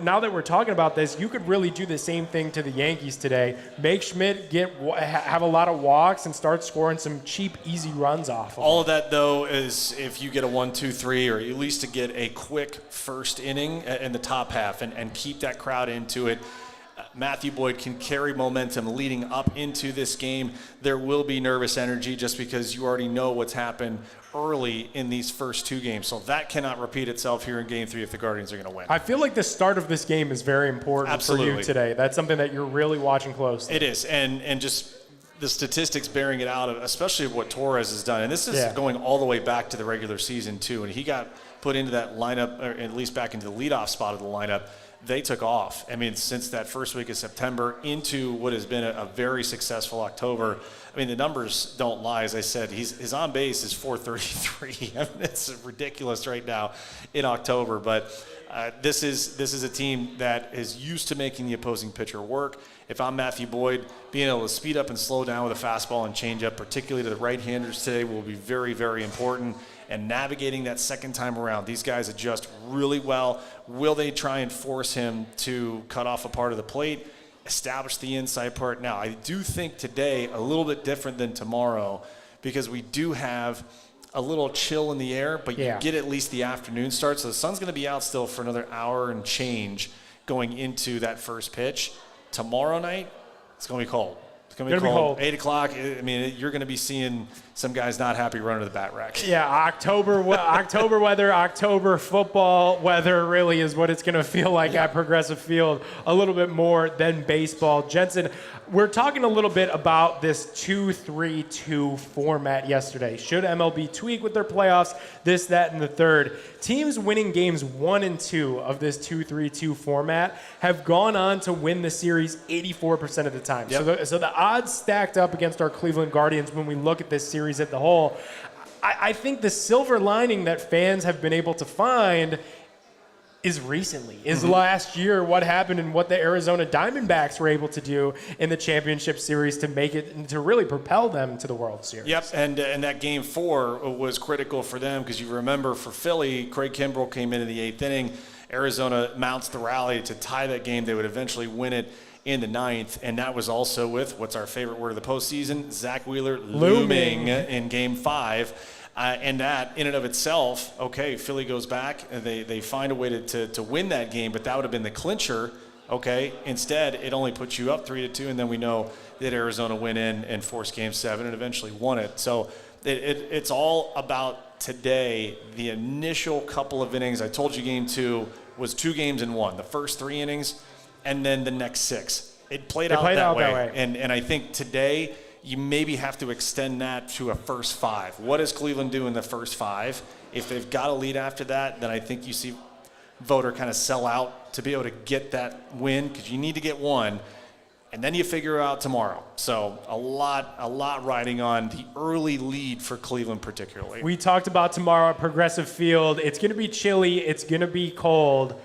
[SPEAKER 1] now that we're talking about this, you could really do the same thing to the Yankees today. Make Schmidt have a lot of walks and start scoring some cheap, easy runs off.
[SPEAKER 2] All of that, though, is if you get a 1-2-3, or at least to get a quick first inning in the top half and keep that crowd into it. Matthew Boyd can carry momentum leading up into this game. There will be nervous energy just because you already know what's happened early in these first 2 games. So that cannot repeat itself here in Game 3 if the Guardians are going to win.
[SPEAKER 1] I feel like the start of this game is very important for you today. That's something that you're really watching closely.
[SPEAKER 2] It is, and just the statistics bearing it out, especially what Torres has done. And this is going all the way back to the regular season, too. And he got put into that lineup, or at least back into the leadoff spot of the lineup. They took off. Since that first week of September into what has been a very successful October. The numbers don't lie. As I said, his on base is 433. It's ridiculous right now in October. But this is a team that is used to making the opposing pitcher work. If I'm Matthew Boyd, being able to speed up and slow down with a fastball and change up, particularly to the right-handers today, will be very, very important. And navigating that second time around, these guys adjust really well. Will they try and force him to cut off a part of the plate, establish the inside part? Now, I do think today a little bit different than tomorrow, because we do have a little chill in the air, but you get at least the afternoon start. So the sun's going to be out still for another hour and change going into that first pitch. Tomorrow night, it's going to be cold. It's going to be cold. 8 o'clock, I mean, you're going to be seeing some guys not happy running to the bat rack.
[SPEAKER 1] Yeah, October weather, October football weather really is what it's going to feel like at Progressive Field, a little bit more than baseball. Jensen, we're talking a little bit about this 2-3-2 format yesterday. Should MLB tweak with their playoffs, this, that, and the third? Teams winning games 1 and 2 of this 2-3-2 format have gone on to win the series 84% of the time.
[SPEAKER 2] Yep.
[SPEAKER 1] So the odds stacked up against our Cleveland Guardians when we look at this series at the whole, I think the silver lining that fans have been able to find is last year what happened and what the Arizona Diamondbacks were able to do in the championship series to make it, to really propel them to the World Series.
[SPEAKER 2] Yep, and that game 4 was critical for them because you remember for Philly, Craig Kimbrell came in the 8th inning. Arizona mounts the rally to tie that game. They would eventually win it in the 9th, and that was also with, what's our favorite word of the postseason, Zach Wheeler looming in game 5. And that, in and of itself, okay, Philly goes back, and they find a way to win that game, but that would have been the clincher, okay? Instead, it only puts you up 3-2, and then we know that Arizona went in and forced game 7 and eventually won it. So it's all about today, the initial couple of innings. I told you game 2 was 2 games in 1, the first 3 innings, and then the next 6. It played out that way. And I think today, you maybe have to extend that to a first 5. What does Cleveland do in the first 5? If they've got a lead after that, then I think you see Voter kind of sell out to be able to get that win because you need to get one, and then you figure out tomorrow. So a lot riding on the early lead for Cleveland particularly.
[SPEAKER 1] We talked about tomorrow at Progressive Field. It's going to be chilly. It's going to be cold.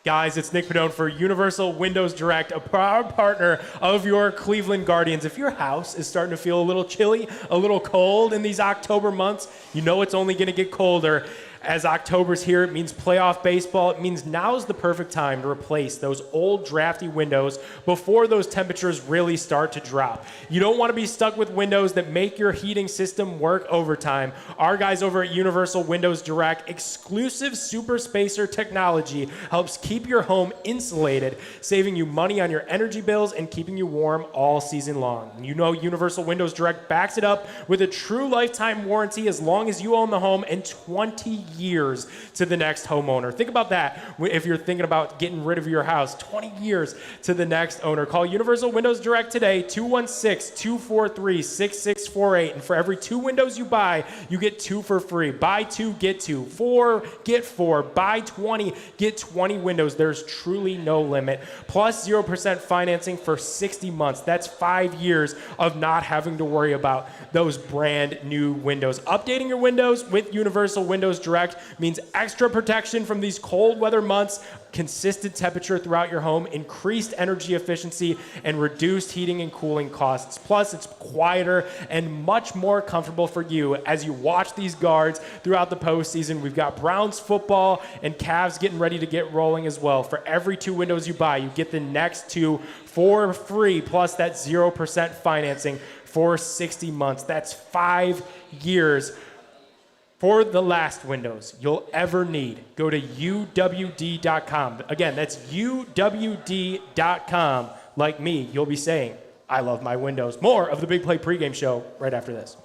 [SPEAKER 1] Guys, it's Nick Padone for Universal Windows Direct, a proud partner of your Cleveland Guardians. If your house is starting to feel a little chilly, a little cold in these October months, you know it's only going to get colder. As October's here, it means playoff baseball. It means now's the perfect time to replace those old drafty windows before those temperatures really start to drop. You don't want to be stuck with windows that make your heating system work overtime. Our guys over at Universal Windows Direct, exclusive super spacer technology helps keep your home insulated, saving you money on your energy bills and keeping you warm all season long. You know Universal Windows Direct backs it up with a true lifetime warranty as long as you own the home and 20 years to the next homeowner. Think about that if you're thinking about getting rid of your house. 20 years to the next owner. Call Universal Windows Direct today, 216-243-6648. And for every 2 windows you buy, you get 2 for free. Buy 2, get 2. 4, get 4. Buy 20, get 20 windows. There's truly no limit. Plus 0% financing for 60 months. That's 5 years of not having to worry about those brand new windows. Updating your windows with Universal Windows Direct means extra protection from these cold weather months, consistent temperature throughout your home, increased energy efficiency, and reduced heating and cooling costs. Plus, it's quieter and much more comfortable for you as you watch these Guards throughout the postseason. We've got Browns football and Cavs getting ready to get rolling as well. For every 2 windows you buy, you get the next 2 for free, plus that 0% financing for 60 months. That's 5 years for the last windows you'll ever need. Go to uwd.com. Again, that's uwd.com. Like me, you'll be saying, I love my windows. More of the Big Play pregame show right after this.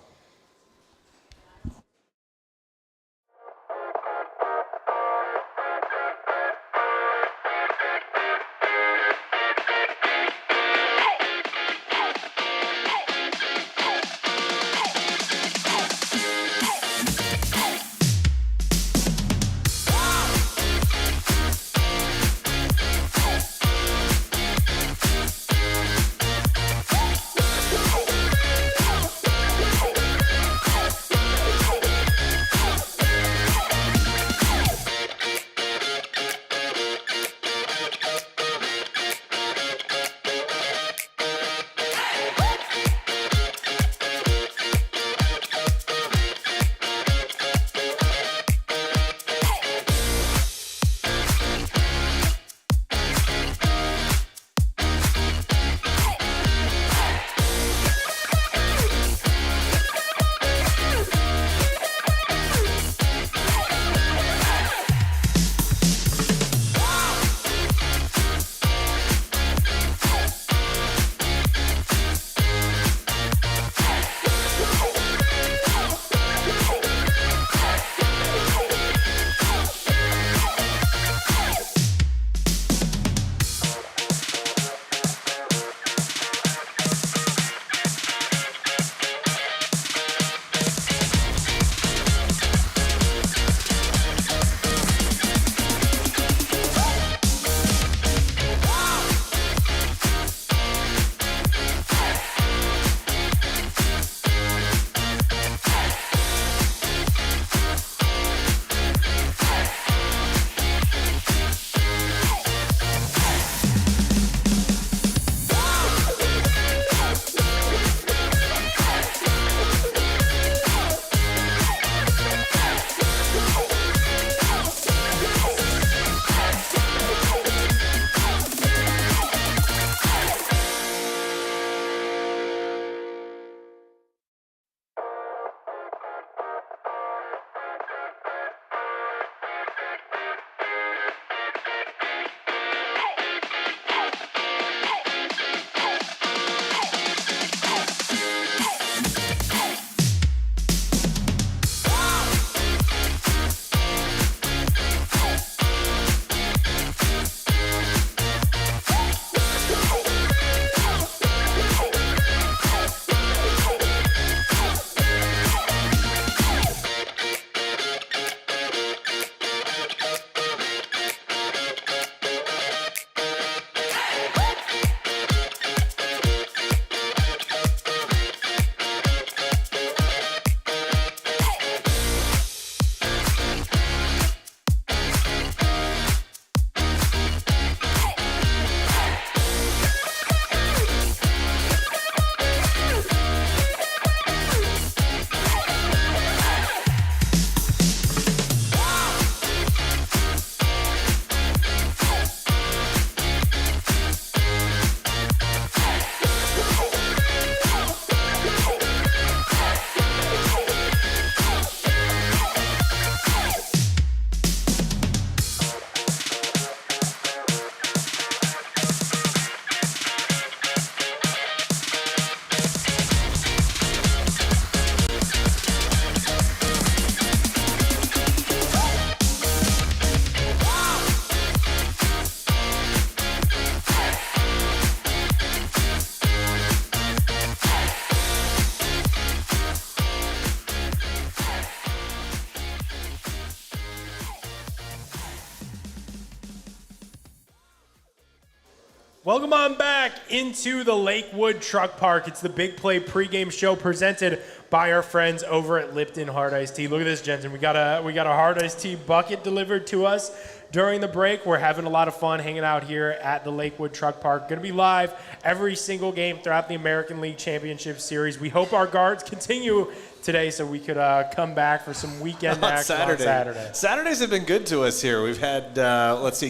[SPEAKER 1] Welcome on back into the Lakewood Truck Park. It's the Big Play pregame show presented by our friends over at Lipton Hard Iced Tea. Look at this, Jensen. We got a hard iced tea bucket delivered to us during the break. We're having a lot of fun hanging out here at the Lakewood Truck Park. Going to be live every single game throughout the American League Championship Series. We hope our guards continue today so we could come back for some weekend action on Saturday.
[SPEAKER 2] Saturdays have been good to us here. We've had,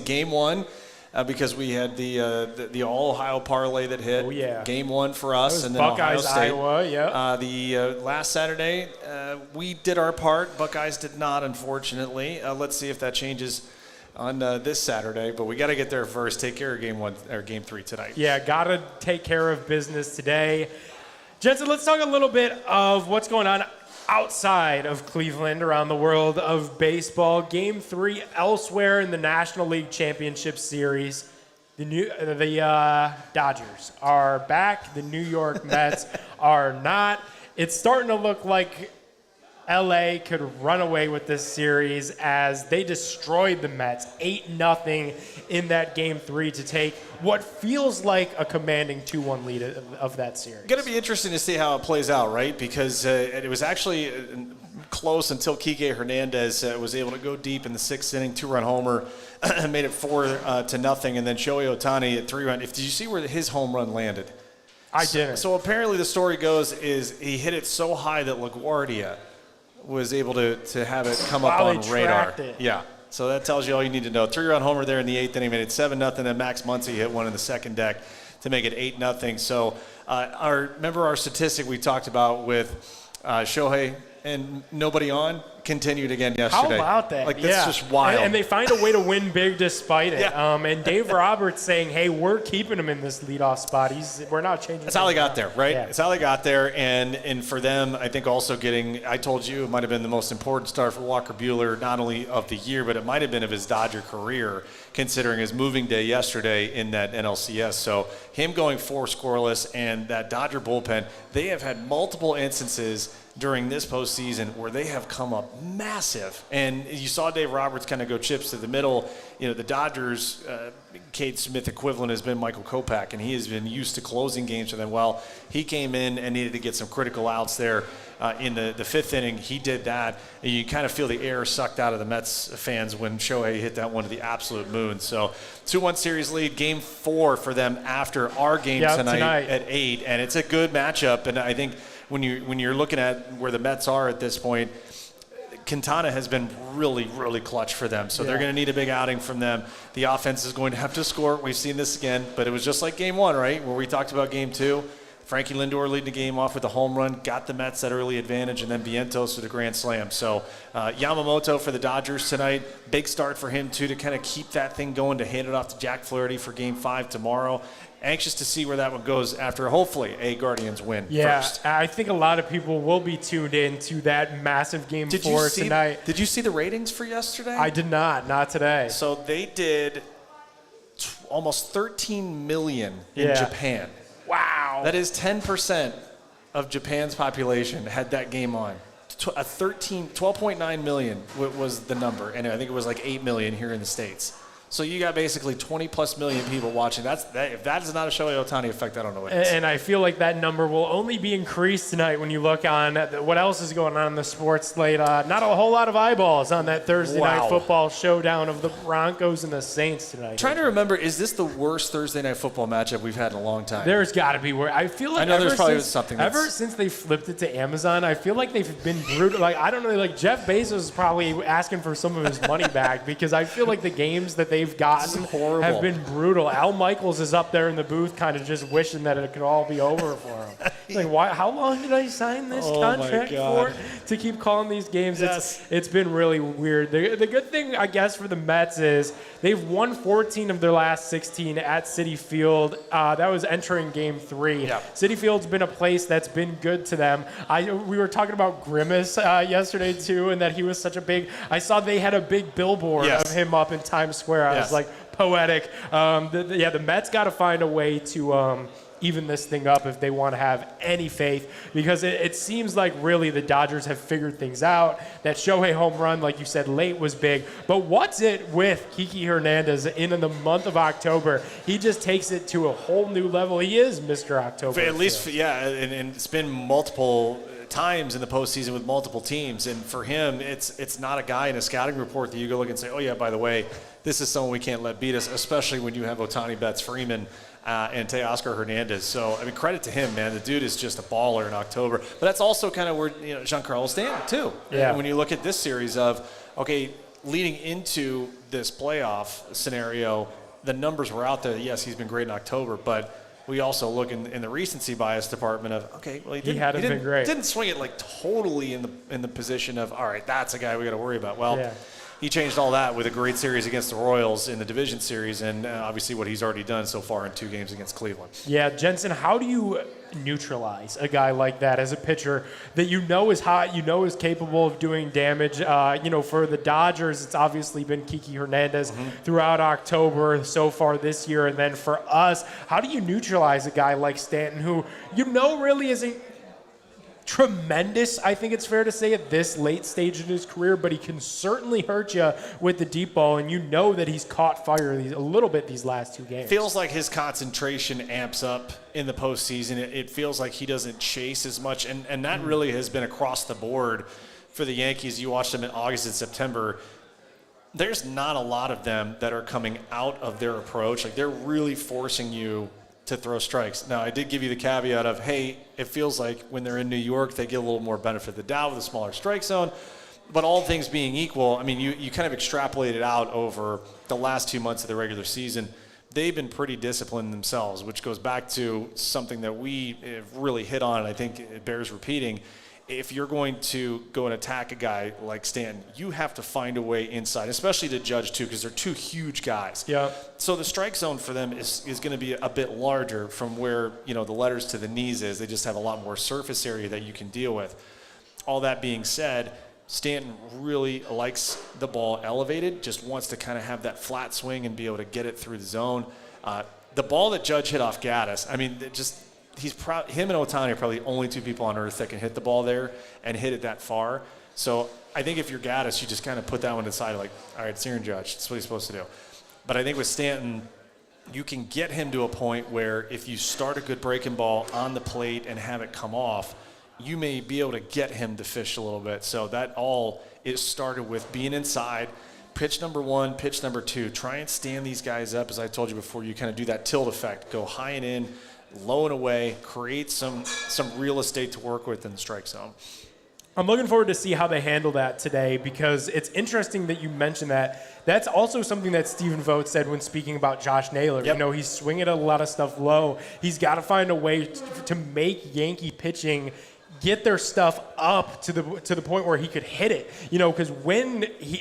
[SPEAKER 2] game one. Because we had the All-Ohio parlay that hit.
[SPEAKER 1] Oh, yeah.
[SPEAKER 2] Game one for us, and then
[SPEAKER 1] Buckeyes,
[SPEAKER 2] Ohio State.
[SPEAKER 1] Iowa, yeah.
[SPEAKER 2] The last Saturday, we did our part. Buckeyes did not, unfortunately. Let's see if that changes on this Saturday. But we got to get there first. Take care of game one or game three tonight.
[SPEAKER 1] Yeah, got to take care of business today. Jensen, let's talk a little bit of what's going on outside of Cleveland, around the world of baseball. Game 3 elsewhere in the National League Championship Series. The Dodgers are back. The New York Mets are not. It's starting to look like LA could run away with this series as they destroyed the Mets 8-0 in that Game 3 to take what feels like a commanding 2-1 lead of that series.
[SPEAKER 2] Going to be interesting to see how it plays out, right? Because it was actually close until Kike Hernandez was able to go deep in the 6th inning, 2-run homer, made it 4-0, and then Shohei Ohtani at 3-run. Did you see where his home run landed?
[SPEAKER 1] I didn't.
[SPEAKER 2] So apparently the story goes is he hit it so high that LaGuardia was able to have it come up on radar. Yeah. So that tells you all you need to know. 3-run homer there in the 8th inning, made it 7-0. Then Max Muncy hit one in the second deck to make it 8-0. So remember our statistic we talked about with Shohei and nobody on continued again yesterday.
[SPEAKER 1] How about that?
[SPEAKER 2] Like, that's just wild.
[SPEAKER 1] And they find a way to win big despite it.
[SPEAKER 2] Yeah.
[SPEAKER 1] And Dave Roberts saying, hey, we're keeping him in this leadoff spot. We're not changing.
[SPEAKER 2] That's how they got there, right?
[SPEAKER 1] Yeah.
[SPEAKER 2] It's how they got there. And for them, I think also getting, I told you, it might have been the most important start for Walker Buehler, not only of the year, but it might have been of his Dodger career, considering his moving day yesterday in that NLCS. So him going 4 scoreless and that Dodger bullpen, they have had multiple instances during this postseason where they have come up massive. And you saw Dave Roberts kind of go chips to the middle. You know, the Dodgers, Cade Smith equivalent has been Michael Kopech, and he has been used to closing games for them. Well, he came in and needed to get some critical outs there in the 5th inning. He did that, and you kind of feel the air sucked out of the Mets fans when Shohei hit that one to the absolute moon. So 2-1 series lead, game 4 for them after our game tonight at 8, and it's a good matchup. And I think when you're looking at where the Mets are at this point, Quintana has been really, really clutch for them. So they're going to need a big outing from them. The offense is going to have to score. We've seen this again, but it was just like game 1, right, where we talked about game 2. Frankie Lindor leading the game off with a home run, got the Mets that early advantage, and then Vientos with a grand slam. So Yamamoto for the Dodgers tonight. Big start for him, too, to kind of keep that thing going, to hand it off to Jack Flaherty for game 5 tomorrow. Anxious to see where that one goes after, hopefully, a Guardians win first.
[SPEAKER 1] I think a lot of people will be tuned in to that massive game 4 tonight.
[SPEAKER 2] Did you see the ratings for yesterday?
[SPEAKER 1] I did not today.
[SPEAKER 2] So they did almost 13 million in Japan.
[SPEAKER 1] Wow.
[SPEAKER 2] That is 10% of Japan's population had that game on. 12.9 million was the number, and I think it was like 8 million here in the States. So you got basically 20+ million people watching. If that is not a Shohei Ohtani effect, I don't know what it is.
[SPEAKER 1] And I feel like that number will only be increased tonight when you look on what else is going on in the sports slate. Not a whole lot of eyeballs on that Thursday night football showdown of the Broncos and the Saints tonight.
[SPEAKER 2] Trying to remember, is this the worst Thursday night football matchup we've had in a long time?
[SPEAKER 1] There's got to be worse. I feel like
[SPEAKER 2] ever
[SPEAKER 1] since they flipped it to Amazon, I feel like they've been brutal. Like, I don't know, like Jeff Bezos is probably asking for some of his money back because I feel like the games that they've gotten have been brutal. Al Michaels is up there in the booth kind of just wishing that it could all be over for him. Like, why? How long did I sign this contract for to keep calling these games?
[SPEAKER 2] Yes.
[SPEAKER 1] It's been really weird. The good thing, I guess, for the Mets is they've won 14 of their last 16 at Citi Field. That was entering Game 3.
[SPEAKER 2] Yeah.
[SPEAKER 1] Citi Field's been a place that's been good to them. We were talking about Grimace yesterday, too, and that he was such a big – I saw they had a big billboard of him up in Times Square. I was like, poetic. The Mets got to find a way to even this thing up if they want to have any faith, because it seems like really the Dodgers have figured things out. That Shohei home run, like you said, late was big. But what's it with Kiki Hernandez in the month of October? He just takes it to a whole new level. He is Mr. October.
[SPEAKER 2] At least, yeah, and it's been multiple times in the postseason with multiple teams. And for him, it's not a guy in a scouting report that you go look and say, oh, yeah, by the way, this is someone we can't let beat us, especially when you have Ohtani, Betts, Freeman, and Teoscar Hernandez. So, I mean, credit to him, man. The dude is just a baller in October. But that's also kind of where, Giancarlo Stanton, too.
[SPEAKER 1] Yeah.
[SPEAKER 2] And when you look at this series of, okay, leading into this playoff scenario, the numbers were out there. Yes, he's been great in October, but we also look in the recency bias department of, okay, well, he
[SPEAKER 1] hadn't been great.
[SPEAKER 2] Didn't swing it like totally in the position of, all right, that's a guy we got to worry about. Well,
[SPEAKER 1] Yeah.
[SPEAKER 2] He changed all that with a great series against the Royals in the division series, and obviously what he's already done so far in 2 games against Cleveland.
[SPEAKER 1] Yeah, Jensen, how do you neutralize a guy like that as a pitcher that you know is hot, you know is capable of doing damage? For the Dodgers, it's obviously been Kiki Hernandez throughout October so far this year. And then for us, how do you neutralize a guy like Stanton who really isn't tremendous, I think it's fair to say, at this late stage in his career, but he can certainly hurt you with the deep ball, and you know that he's caught fire a little bit these last 2 games.
[SPEAKER 2] Feels like his concentration amps up in the postseason. It feels like he doesn't chase as much, and that really has been across the board for the Yankees. You watched them in August and September. There's not a lot of them that are coming out of their approach. Like, they're really forcing you to throw strikes. Now, I did give you the caveat of, hey, it feels like when they're in New York, they get a little more benefit of the doubt with a smaller strike zone. But all things being equal, I mean, you kind of extrapolate it out over the last 2 months of the regular season. They've been pretty disciplined themselves, which goes back to something that we really hit on, and I think it bears repeating. If you're going to go and attack a guy like Stanton, you have to find a way inside, especially to Judge, too, because they're 2 huge guys.
[SPEAKER 1] Yeah.
[SPEAKER 2] So the strike zone for them is going to be a bit larger from where, the letters to the knees is. They just have a lot more surface area that you can deal with. All that being said, Stanton really likes the ball elevated, just wants to kind of have that flat swing and be able to get it through the zone. The ball that Judge hit off Gaddis, I mean, him and Ohtani are probably the only 2 people on earth that can hit the ball there and hit it that far. So I think if you're Gaddis, you just kind of put that one aside, like, all right, it's Aaron Judge. That's what he's supposed to do. But I think with Stanton, you can get him to a point where if you start a good breaking ball on the plate and have it come off, you may be able to get him to fish a little bit. So that all is started with being inside. Pitch number 1, pitch number 2. Try and stand these guys up, as I told you before. You kind of do that tilt effect. Go high and in, low and away, create some real estate to work with in the strike zone.
[SPEAKER 1] I'm looking forward to see how they handle that today, because it's interesting that you mentioned that. That's also something that Stephen Vogt said when speaking about Josh Naylor.
[SPEAKER 2] Yep.
[SPEAKER 1] He's swinging a lot of stuff low. He's got to find a way to make Yankee pitching get their stuff up to the point where he could hit it, because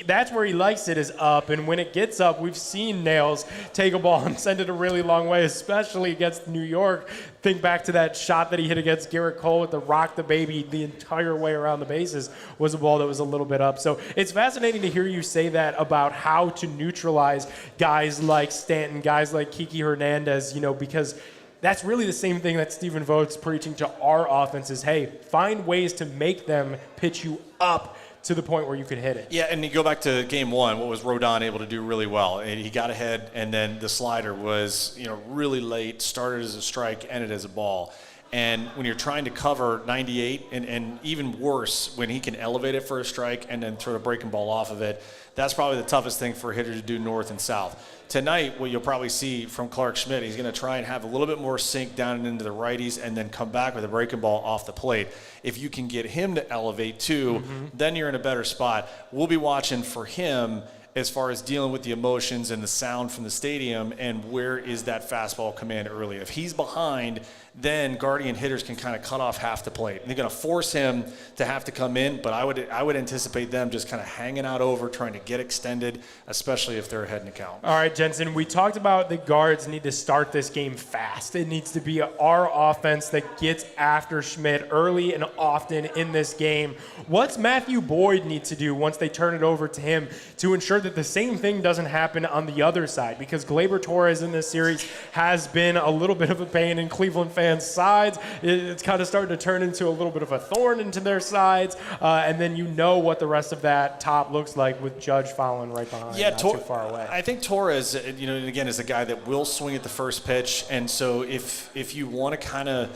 [SPEAKER 1] that's where he likes it, is up, and when it gets up, we've seen Nails take a ball and send it a really long way, especially against New York. Think back to that shot that he hit against Garrett Cole with the rock the baby the entire way around the bases was a ball that was a little bit up. So it's fascinating to hear you say that about how to neutralize guys like Stanton, guys like Kiki Hernandez, because that's really the same thing that Stephen Vogt's preaching to our offense is, hey, find ways to make them pitch you up to the point where you could hit it.
[SPEAKER 2] Yeah, and you go back to game 1, what was Rodon able to do really well? And he got ahead, and then the slider was, really late, started as a strike, ended as a ball. And when you're trying to cover 98, and even worse, when he can elevate it for a strike and then throw a breaking ball off of it, that's probably the toughest thing for a hitter to do north and south. Tonight, what you'll probably see from Clark Schmidt, he's going to try and have a little bit more sink down and into the righties and then come back with a breaking ball off the plate. If you can get him to elevate too, then you're in a better spot. We'll be watching for him as far as dealing with the emotions and the sound from the stadium and where is that fastball command early. If he's behind, then Guardian hitters can kind of cut off half the plate. And they're going to force him to have to come in, but I would anticipate them just kind of hanging out over, trying to get extended, especially if they're ahead in the count.
[SPEAKER 1] All right, Jensen, we talked about the guards need to start this game fast. It needs to be our offense that gets after Schmidt early and often in this game. What's Matthew Boyd need to do once they turn it over to him to ensure that that the same thing doesn't happen on the other side, because Gleyber Torres in this series has been a little bit of a pain in Cleveland fans' sides. It's kind of starting to turn into a little bit of a thorn into their sides, and then you know what the rest of that top looks like with Judge following right behind, not too far away.
[SPEAKER 2] I think Torres, again, is a guy that will swing at the first pitch, and so if you want to kind of,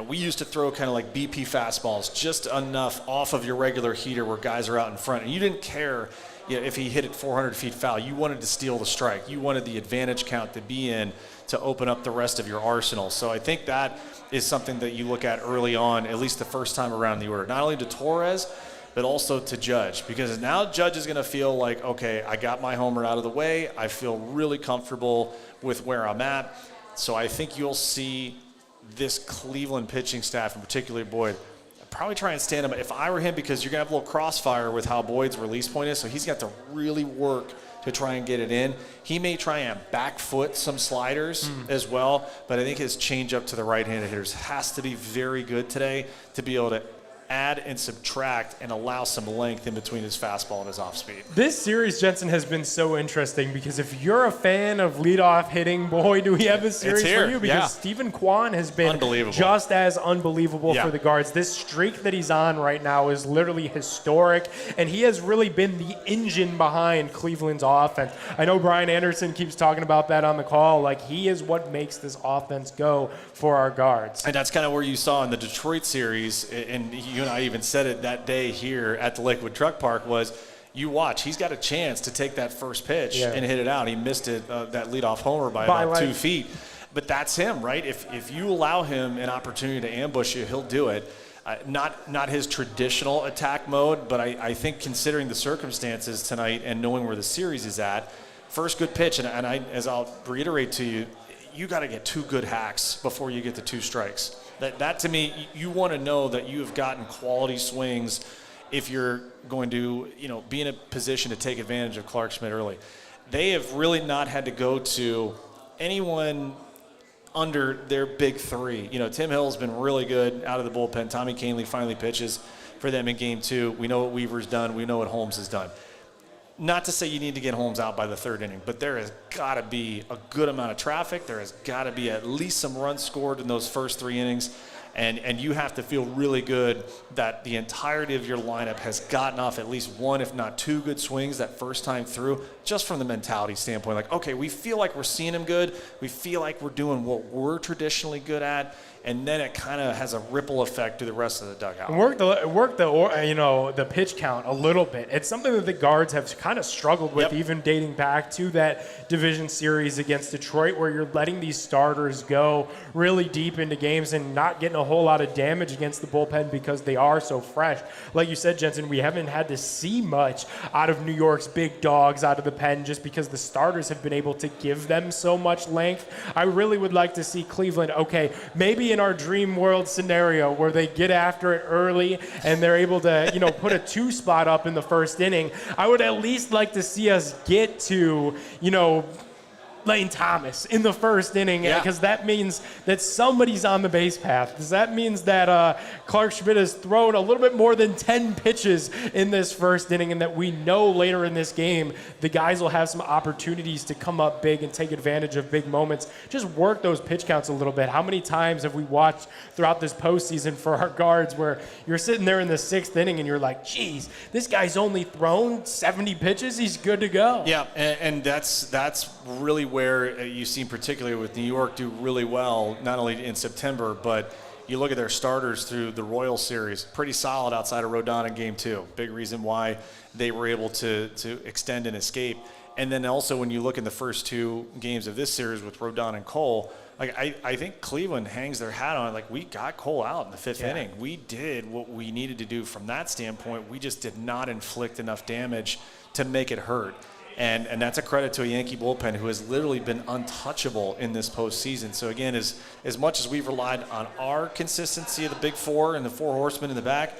[SPEAKER 2] we used to throw kind of like BP fastballs, just enough off of your regular heater where guys are out in front, and you didn't care if he hit it 400 feet foul. You wanted to steal the strike. You wanted the advantage count to be in to open up the rest of your arsenal. So I think that is something that you look at early on, at least the first time around the order, not only to Torres, but also to Judge, because now Judge is going to feel like, okay, I got my homer out of the way. I feel really comfortable with where I'm at. So I think you'll see this Cleveland pitching staff, and particularly Boyd, probably try and stand him. If I were him, because you're going to have a little crossfire with how Boyd's release point is, so he's got to really work to try and get it in. He may try and back foot some sliders as well, but I think his changeup to the right-handed hitters has to be very good today to be able to add and subtract and allow some length in between his fastball and his off speed.
[SPEAKER 1] This series, Jensen, has been so interesting because if you're a fan of leadoff hitting, boy, do we have a series for you, because Stephen Kwan has been just as unbelievable for the Guards. This streak that he's on right now is literally historic, and he has really been the engine behind Cleveland's offense. I know Brian Anderson keeps talking about that on the call. Like, he is what makes this offense go for our Guards.
[SPEAKER 2] And that's kind of where you saw in the Detroit series, and you and I even said it that day here at the Lakewood Truck Park, was you watch, he's got a chance to take that first pitch and hit it out. He missed it, that leadoff homer by about 2 feet. But that's him, right? If you allow him an opportunity to ambush you, he'll do it. Not his traditional attack mode, but I think considering the circumstances tonight and knowing where the series is at, first good pitch, and I, as I'll reiterate to you, you got to get 2 good hacks before you get the 2 strikes. That to me, you want to know that you have gotten quality swings if you're going to, be in a position to take advantage of Clark Schmidt early. They have really not had to go to anyone under their big 3. Tim Hill's been really good out of the bullpen. Tommy Kahnle finally pitches for them in game 2. We know what Weaver's done. We know what Holmes has done. Not to say you need to get Holmes out by the 3rd inning, but there has got to be a good amount of traffic. There has got to be at least some runs scored in those first 3 innings. And you have to feel really good that the entirety of your lineup has gotten off at least 1, if not 2 good swings that first time through, just from the mentality standpoint. Like, okay, we feel like we're seeing him good. We feel like we're doing what we're traditionally good at. And then it kind of has a ripple effect to the rest of the dugout.
[SPEAKER 1] Work the pitch count a little bit. It's something that the Guards have kind of struggled with, even dating back to that division series against Detroit, where you're letting these starters go really deep into games and not getting a whole lot of damage against the bullpen because they are so fresh. Like you said, Jensen, we haven't had to see much out of New York's big dogs out of the pen just because the starters have been able to give them so much length. I really would like to see Cleveland, okay, maybe in our dream world scenario where they get after it early and they're able to, put a 2 spot up in the first inning, I would at least like to see us get to, Lane Thomas in the first inning, because that means that somebody's on the base path. Because that means that Clark Schmidt has thrown a little bit more than 10 pitches in this first inning, and that we know later in this game the guys will have some opportunities to come up big and take advantage of big moments. Just work those pitch counts a little bit. How many times have we watched throughout this postseason for our Guards where you're sitting there in the 6th inning and you're like, geez, this guy's only thrown 70 pitches. He's good to go.
[SPEAKER 2] Yeah, and that's really where you see, particularly with New York, do really well, not only in September, but you look at their starters through the Royal Series, pretty solid outside of Rodon in Game 2. Big reason why they were able to extend and escape. And then also when you look in the first 2 games of this series with Rodon and Cole, like I think Cleveland hangs their hat on it. Like, we got Cole out in the 5th inning. We did what we needed to do from that standpoint. We just did not inflict enough damage to make it hurt. And that's a credit to a Yankee bullpen who has literally been untouchable in this postseason. So, again, as much as we've relied on our consistency of the big 4 and the 4 horsemen in the back,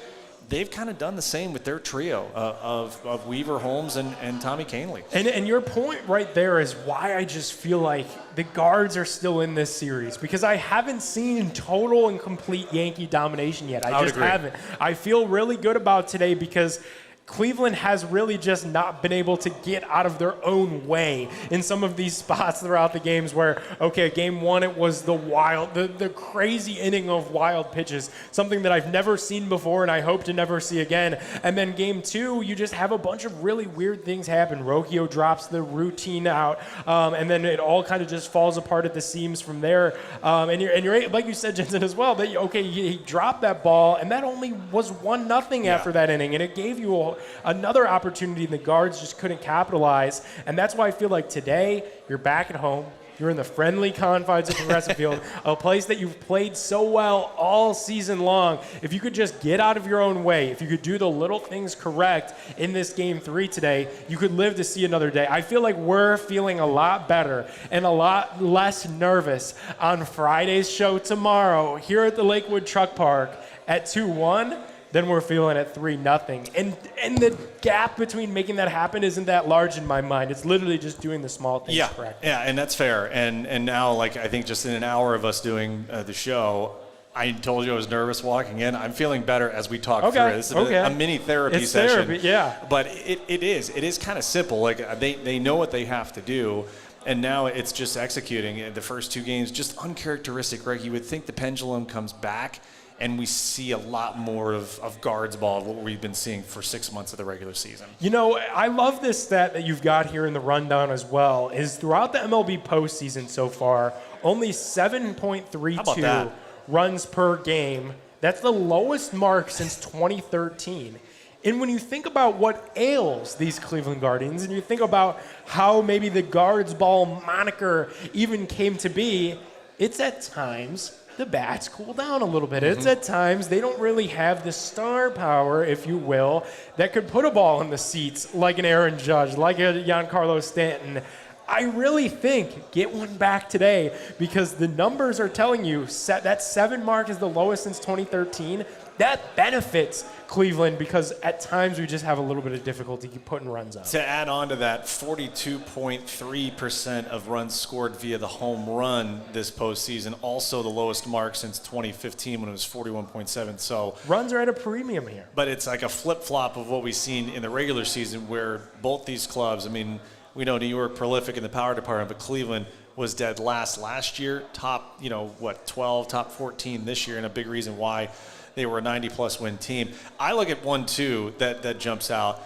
[SPEAKER 2] they've kind of done the same with their trio of Weaver, Holmes, and Tommy Kahnle.
[SPEAKER 1] And your point right there is why I just feel like the Guards are still in this series, because I haven't seen total and complete Yankee domination yet. I just haven't. I feel really good about today because Cleveland has really just not been able to get out of their own way in some of these spots throughout the games where, okay, game one, it was the crazy inning of wild pitches, something that I've never seen before and I hope to never see again. And then game two, you just have a bunch of really weird things happen. Rocchio drops the routine out, and then it all kind of just falls apart at the seams from there. And you're like you said, Jensen, as well, that, okay, he dropped that ball, and that only was 1-0 after that inning, and it gave you another opportunity, and the guards just couldn't capitalize. And that's why I feel like today you're back at home. You're in the friendly confines of Progressive Field, a place that you've played so well all season long. If you could just get out of your own way, if you could do the little things correct in this game 3 today, you could live to see another day. I feel like we're feeling a lot better and a lot less nervous on Friday's show tomorrow here at the Lakewood Truck Park at 2-1. Then we're feeling at 3-0. And the gap between making that happen isn't that large in my mind. It's literally just doing the small things correct.
[SPEAKER 2] Yeah, and that's fair. And now, like, I think just in an hour of us doing the show, I told you I was nervous walking in. I'm feeling better as we talk through it. This is a mini therapy session.
[SPEAKER 1] Therapy, yeah.
[SPEAKER 2] But it is kind of simple. Like, they know what they have to do. And now it's just executing. The first 2 games, just uncharacteristic, right? You would think the pendulum comes back and we see a lot more of guards ball, what we've been seeing for 6 months of the regular season.
[SPEAKER 1] You know, I love this stat that you've got here in the rundown as well, is throughout the MLB postseason so far, only 7.32 runs per game. That's the lowest mark since 2013. And when you think about what ails these Cleveland Guardians, and you think about how maybe the guards ball moniker even came to be, it's at times the bats cool down a little bit. It's at times they don't really have the star power, if you will, that could put a ball in the seats like an Aaron Judge, like a Giancarlo Stanton. I really think get one back today because the numbers are telling you that 7 mark is the lowest since 2013. That benefits Cleveland because at times we just have a little bit of difficulty putting runs up.
[SPEAKER 2] To add on to that, 42.3% of runs scored via the home run this postseason, also the lowest mark since 2015 when it was 41.7. So
[SPEAKER 1] runs are at a premium here.
[SPEAKER 2] But it's like a flip-flop of what we've seen in the regular season where both these clubs, I mean, we know New York prolific in the power department, but Cleveland was dead last year, top, 12, top 14 this year, and a big reason why they were a 90-plus win team. I look at 1-2 that jumps out.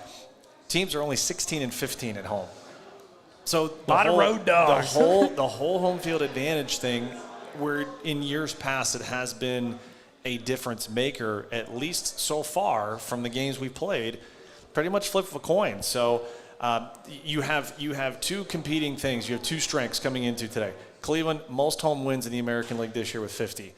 [SPEAKER 2] Teams are only 16-15 at home. So
[SPEAKER 1] a lot of road dogs.
[SPEAKER 2] the whole home field advantage thing, where in years past it has been a difference maker, at least so far from the games we've played, pretty much flip of a coin. So you have 2 competing things. You have 2 strengths coming into today. Cleveland, most home wins in the American League this year with 50.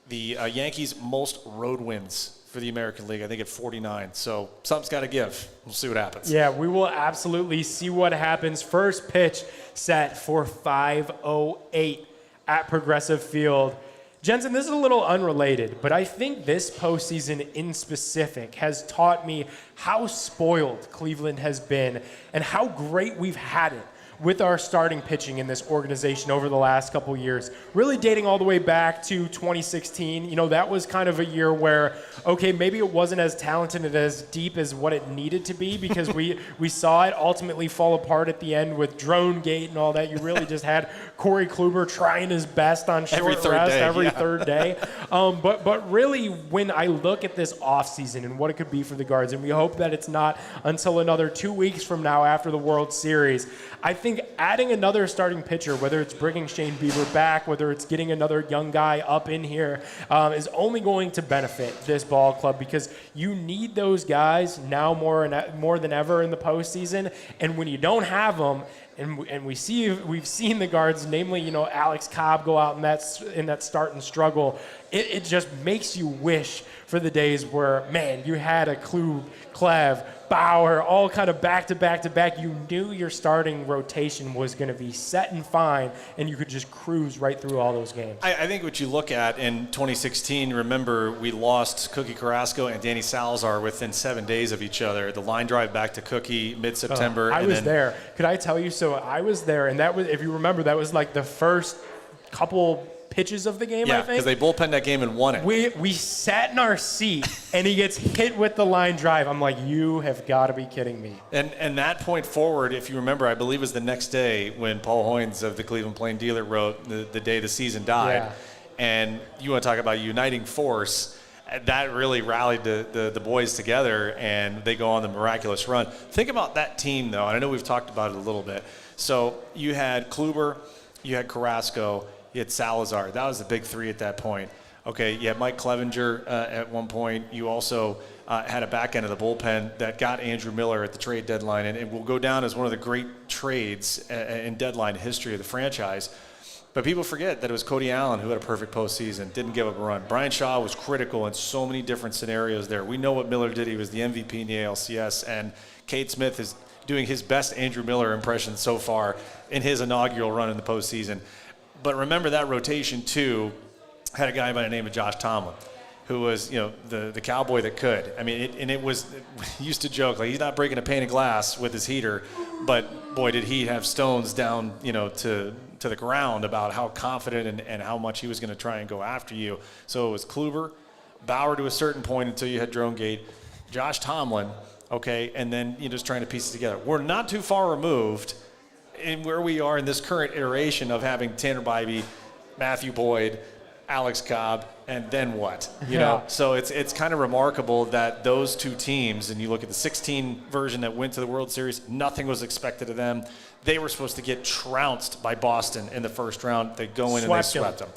[SPEAKER 2] The Yankees, most road wins for the American League, I think at 49. So something's got to give. We'll see what happens.
[SPEAKER 1] Yeah, we will absolutely see what happens. First pitch set for 5:08 at Progressive Field. Jensen, this is a little unrelated, but I think this postseason in specific has taught me how spoiled Cleveland has been and how great we've had it with our starting pitching in this organization over the last couple years, really dating all the way back to 2016. That was kind of a year where, okay, maybe it wasn't as talented and as deep as what it needed to be because we saw it ultimately fall apart at the end with Drone Gate and all that. You really just had Corey Kluber trying his best on short rest every third day. But really, when I look at this offseason and what it could be for the Guards, and we hope that it's not until another 2 weeks from now after the World Series, I think adding another starting pitcher, whether it's bringing Shane Bieber back, whether it's getting another young guy up in here, is only going to benefit this ball club because you need those guys now more than ever in the postseason. And when you don't have them, and we've seen the Guards, namely Alex Cobb, go out in that start and struggle. It just makes you wish for the days where, man, you had a Klub, Clev, Bauer, all kind of back to back to back. You knew your starting rotation was going to be set and fine, and you could just cruise right through all those games.
[SPEAKER 2] I think what you look at in 2016, remember we lost Cookie Carrasco and Danny Salazar within 7 days of each other. The line drive back to Cookie mid-September.
[SPEAKER 1] I was there. Could I tell you? So I was there, and that was, if you remember, that was like the first couple pitches of the game,
[SPEAKER 2] Yeah,
[SPEAKER 1] I think.
[SPEAKER 2] because they bullpenned that game and won it.
[SPEAKER 1] We sat in our seat, and he gets hit with the line drive. I'm like, you have got to be kidding me.
[SPEAKER 2] And that point forward, if you remember, I believe it was the next day when Paul Hoynes of the Cleveland Plain Dealer wrote the day the season died.
[SPEAKER 1] Yeah.
[SPEAKER 2] And you want to talk about uniting force. That really rallied the boys together, and they go on the miraculous run. Think about that team, though, and I know we've talked about it a little bit. So you had Kluber, you had Carrasco, you had Salazar. That was the big three at that point. Okay, you had Mike Clevenger at one point. You also had a back end of the bullpen that got Andrew Miller at the trade deadline, and it will go down as one of the great trades in deadline history of the franchise. But people forget that it was Cody Allen who had a perfect postseason, didn't give up a run. Brian Shaw was critical in so many different scenarios there. We know what Miller did. He was the MVP in the ALCS, and Cade Smith is doing his best Andrew Miller impression so far in his inaugural run in the postseason. But remember that rotation, too, had a guy by the name of Josh Tomlin, who was, the cowboy that could. I mean, it was, he used to joke, like, he's not breaking a pane of glass with his heater, but boy, did he have stones down, to the ground about how confident and how much he was going to try and go after you. So it was Kluber, Bauer to a certain point until you had Drone Gate, Josh Tomlin, okay, and then you're just trying to piece it together. We're not too far removed in where we are in this current iteration of having Tanner Bybee, Matthew Boyd, Alex Cobb, and then what? You know, so it's kind of remarkable that those two teams, and you look at the 16 version that went to the World Series, nothing was expected of them. They were supposed to get trounced by Boston in the first round. They go in and they swept them.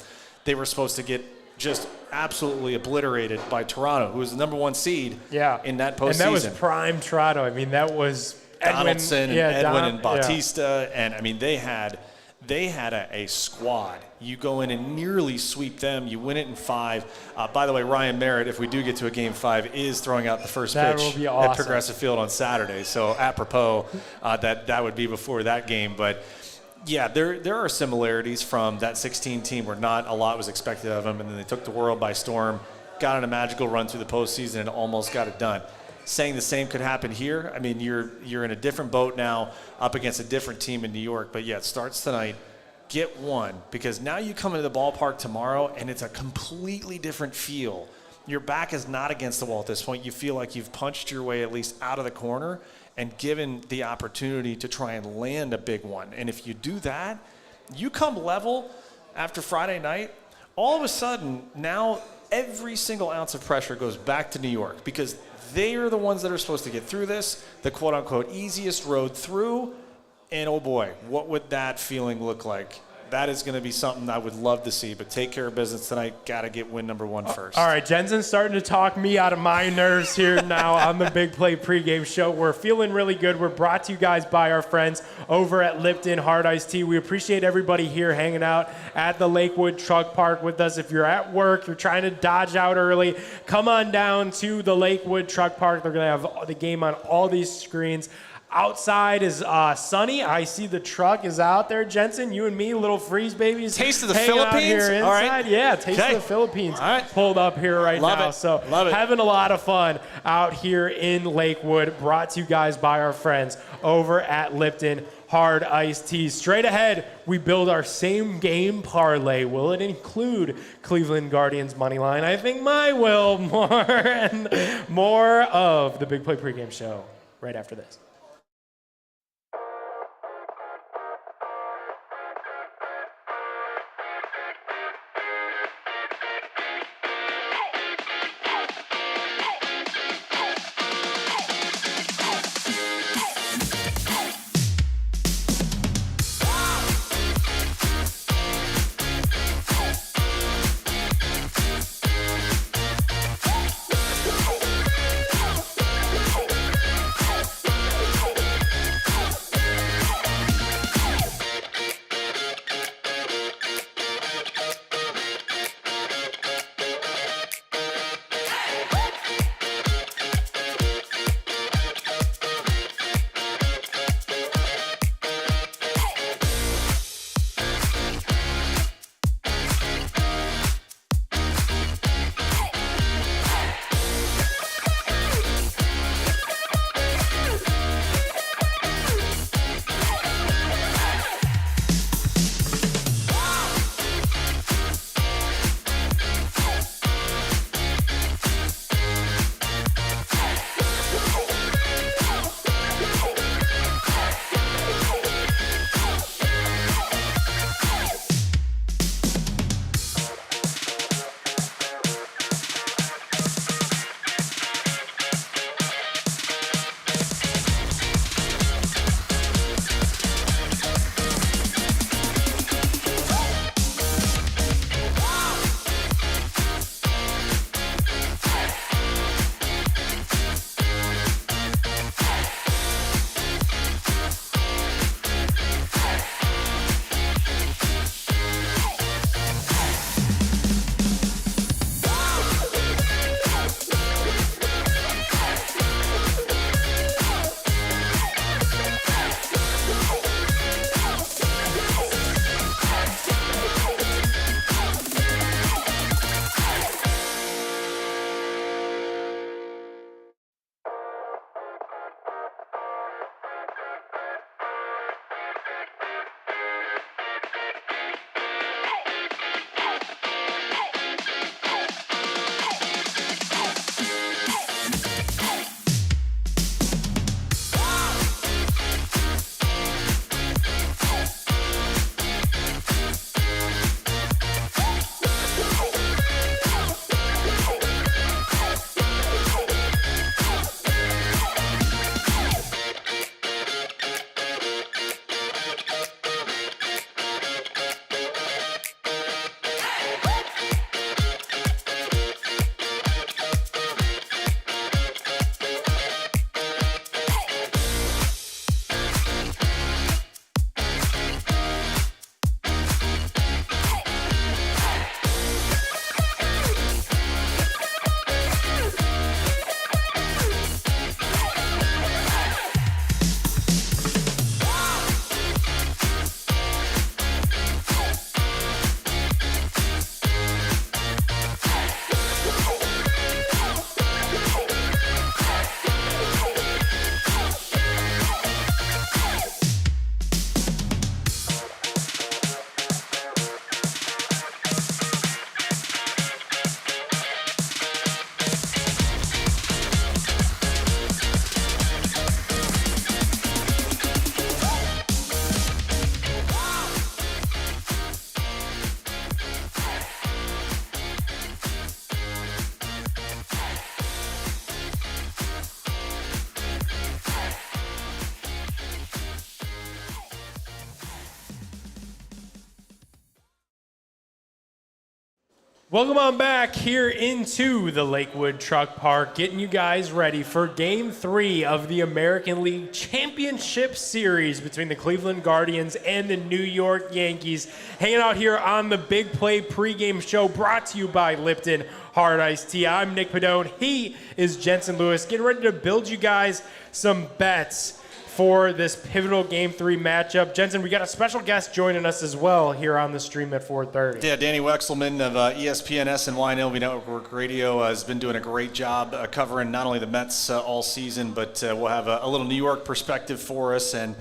[SPEAKER 2] They were supposed to get just absolutely obliterated by Toronto, who was the number one seed in that postseason.
[SPEAKER 1] And that was prime Toronto. I mean, that was
[SPEAKER 2] Donaldson and Bautista, and I mean they had a squad. You go in and nearly sweep them. You win it in 5. By the way, Ryan Merritt, if we do get to a Game 5, is throwing out the first pitch at Progressive Field on Saturday. So apropos, that would be before that game. But yeah, there are similarities from that 16 team where not a lot was expected of them, and then they took the world by storm, got on a magical run through the postseason, and almost got it done. Saying the same could happen here. I mean, you're in a different boat now, up against a different team in New York. But yeah, it starts tonight. Get one, because now you come into the ballpark tomorrow and it's a completely different feel. Your back is not against the wall at this point. You feel like you've punched your way at least out of the corner and given the opportunity to try and land a big one. And if you do that, you come level after Friday night, all of a sudden now every single ounce of pressure goes back to New York, because they are the ones that are supposed to get through this, the quote-unquote easiest road through. And oh boy, what would that feeling look like? That is going to be something I would love to see. But take care of business tonight. Got to get win number 1 first.
[SPEAKER 1] All right, Jensen's starting to talk me out of my nerves here now on the Big Play pregame show. We're feeling really good. We're brought to you guys by our friends over at Lipton Hard Iced Tea. We appreciate everybody here hanging out at the Lakewood Truck Park with us. If you're at work, you're trying to dodge out early, come on down to the Lakewood Truck Park. They're going to have the game on all these screens. Outside is sunny. I see the truck is out there. Jensen, you and me, little freeze babies.
[SPEAKER 2] Taste of the Philippines?
[SPEAKER 1] Here inside.
[SPEAKER 2] All right.
[SPEAKER 1] Yeah, taste of the Philippines.
[SPEAKER 2] All right.
[SPEAKER 1] Pulled up here right now. So
[SPEAKER 2] Love it.
[SPEAKER 1] having a lot of fun out here in Lakewood. Brought to you guys by our friends over at Lipton Hard Iced Tea. Straight ahead, we build our same game parlay. Will it include Cleveland Guardians money line? I think mine will. More of the Big Play pregame show right after this. Welcome on back here into the Lakewood Truck Park, getting you guys ready for Game 3 of the American League Championship Series between the Cleveland Guardians and the New York Yankees. Hanging out here on the Big Play pregame show brought to you by Lipton Hard Iced Tea. I'm Nick Padone. He is Jensen Lewis. Getting ready to build you guys some bets for this pivotal Game 3 matchup. Jensen, we got a special guest joining us as well here on the stream at 4:30.
[SPEAKER 2] Yeah, Danny Wexelman of ESPN SNY and LV Network Radio has been doing a great job covering not only the Mets all season, but we'll have a little New York perspective for us. And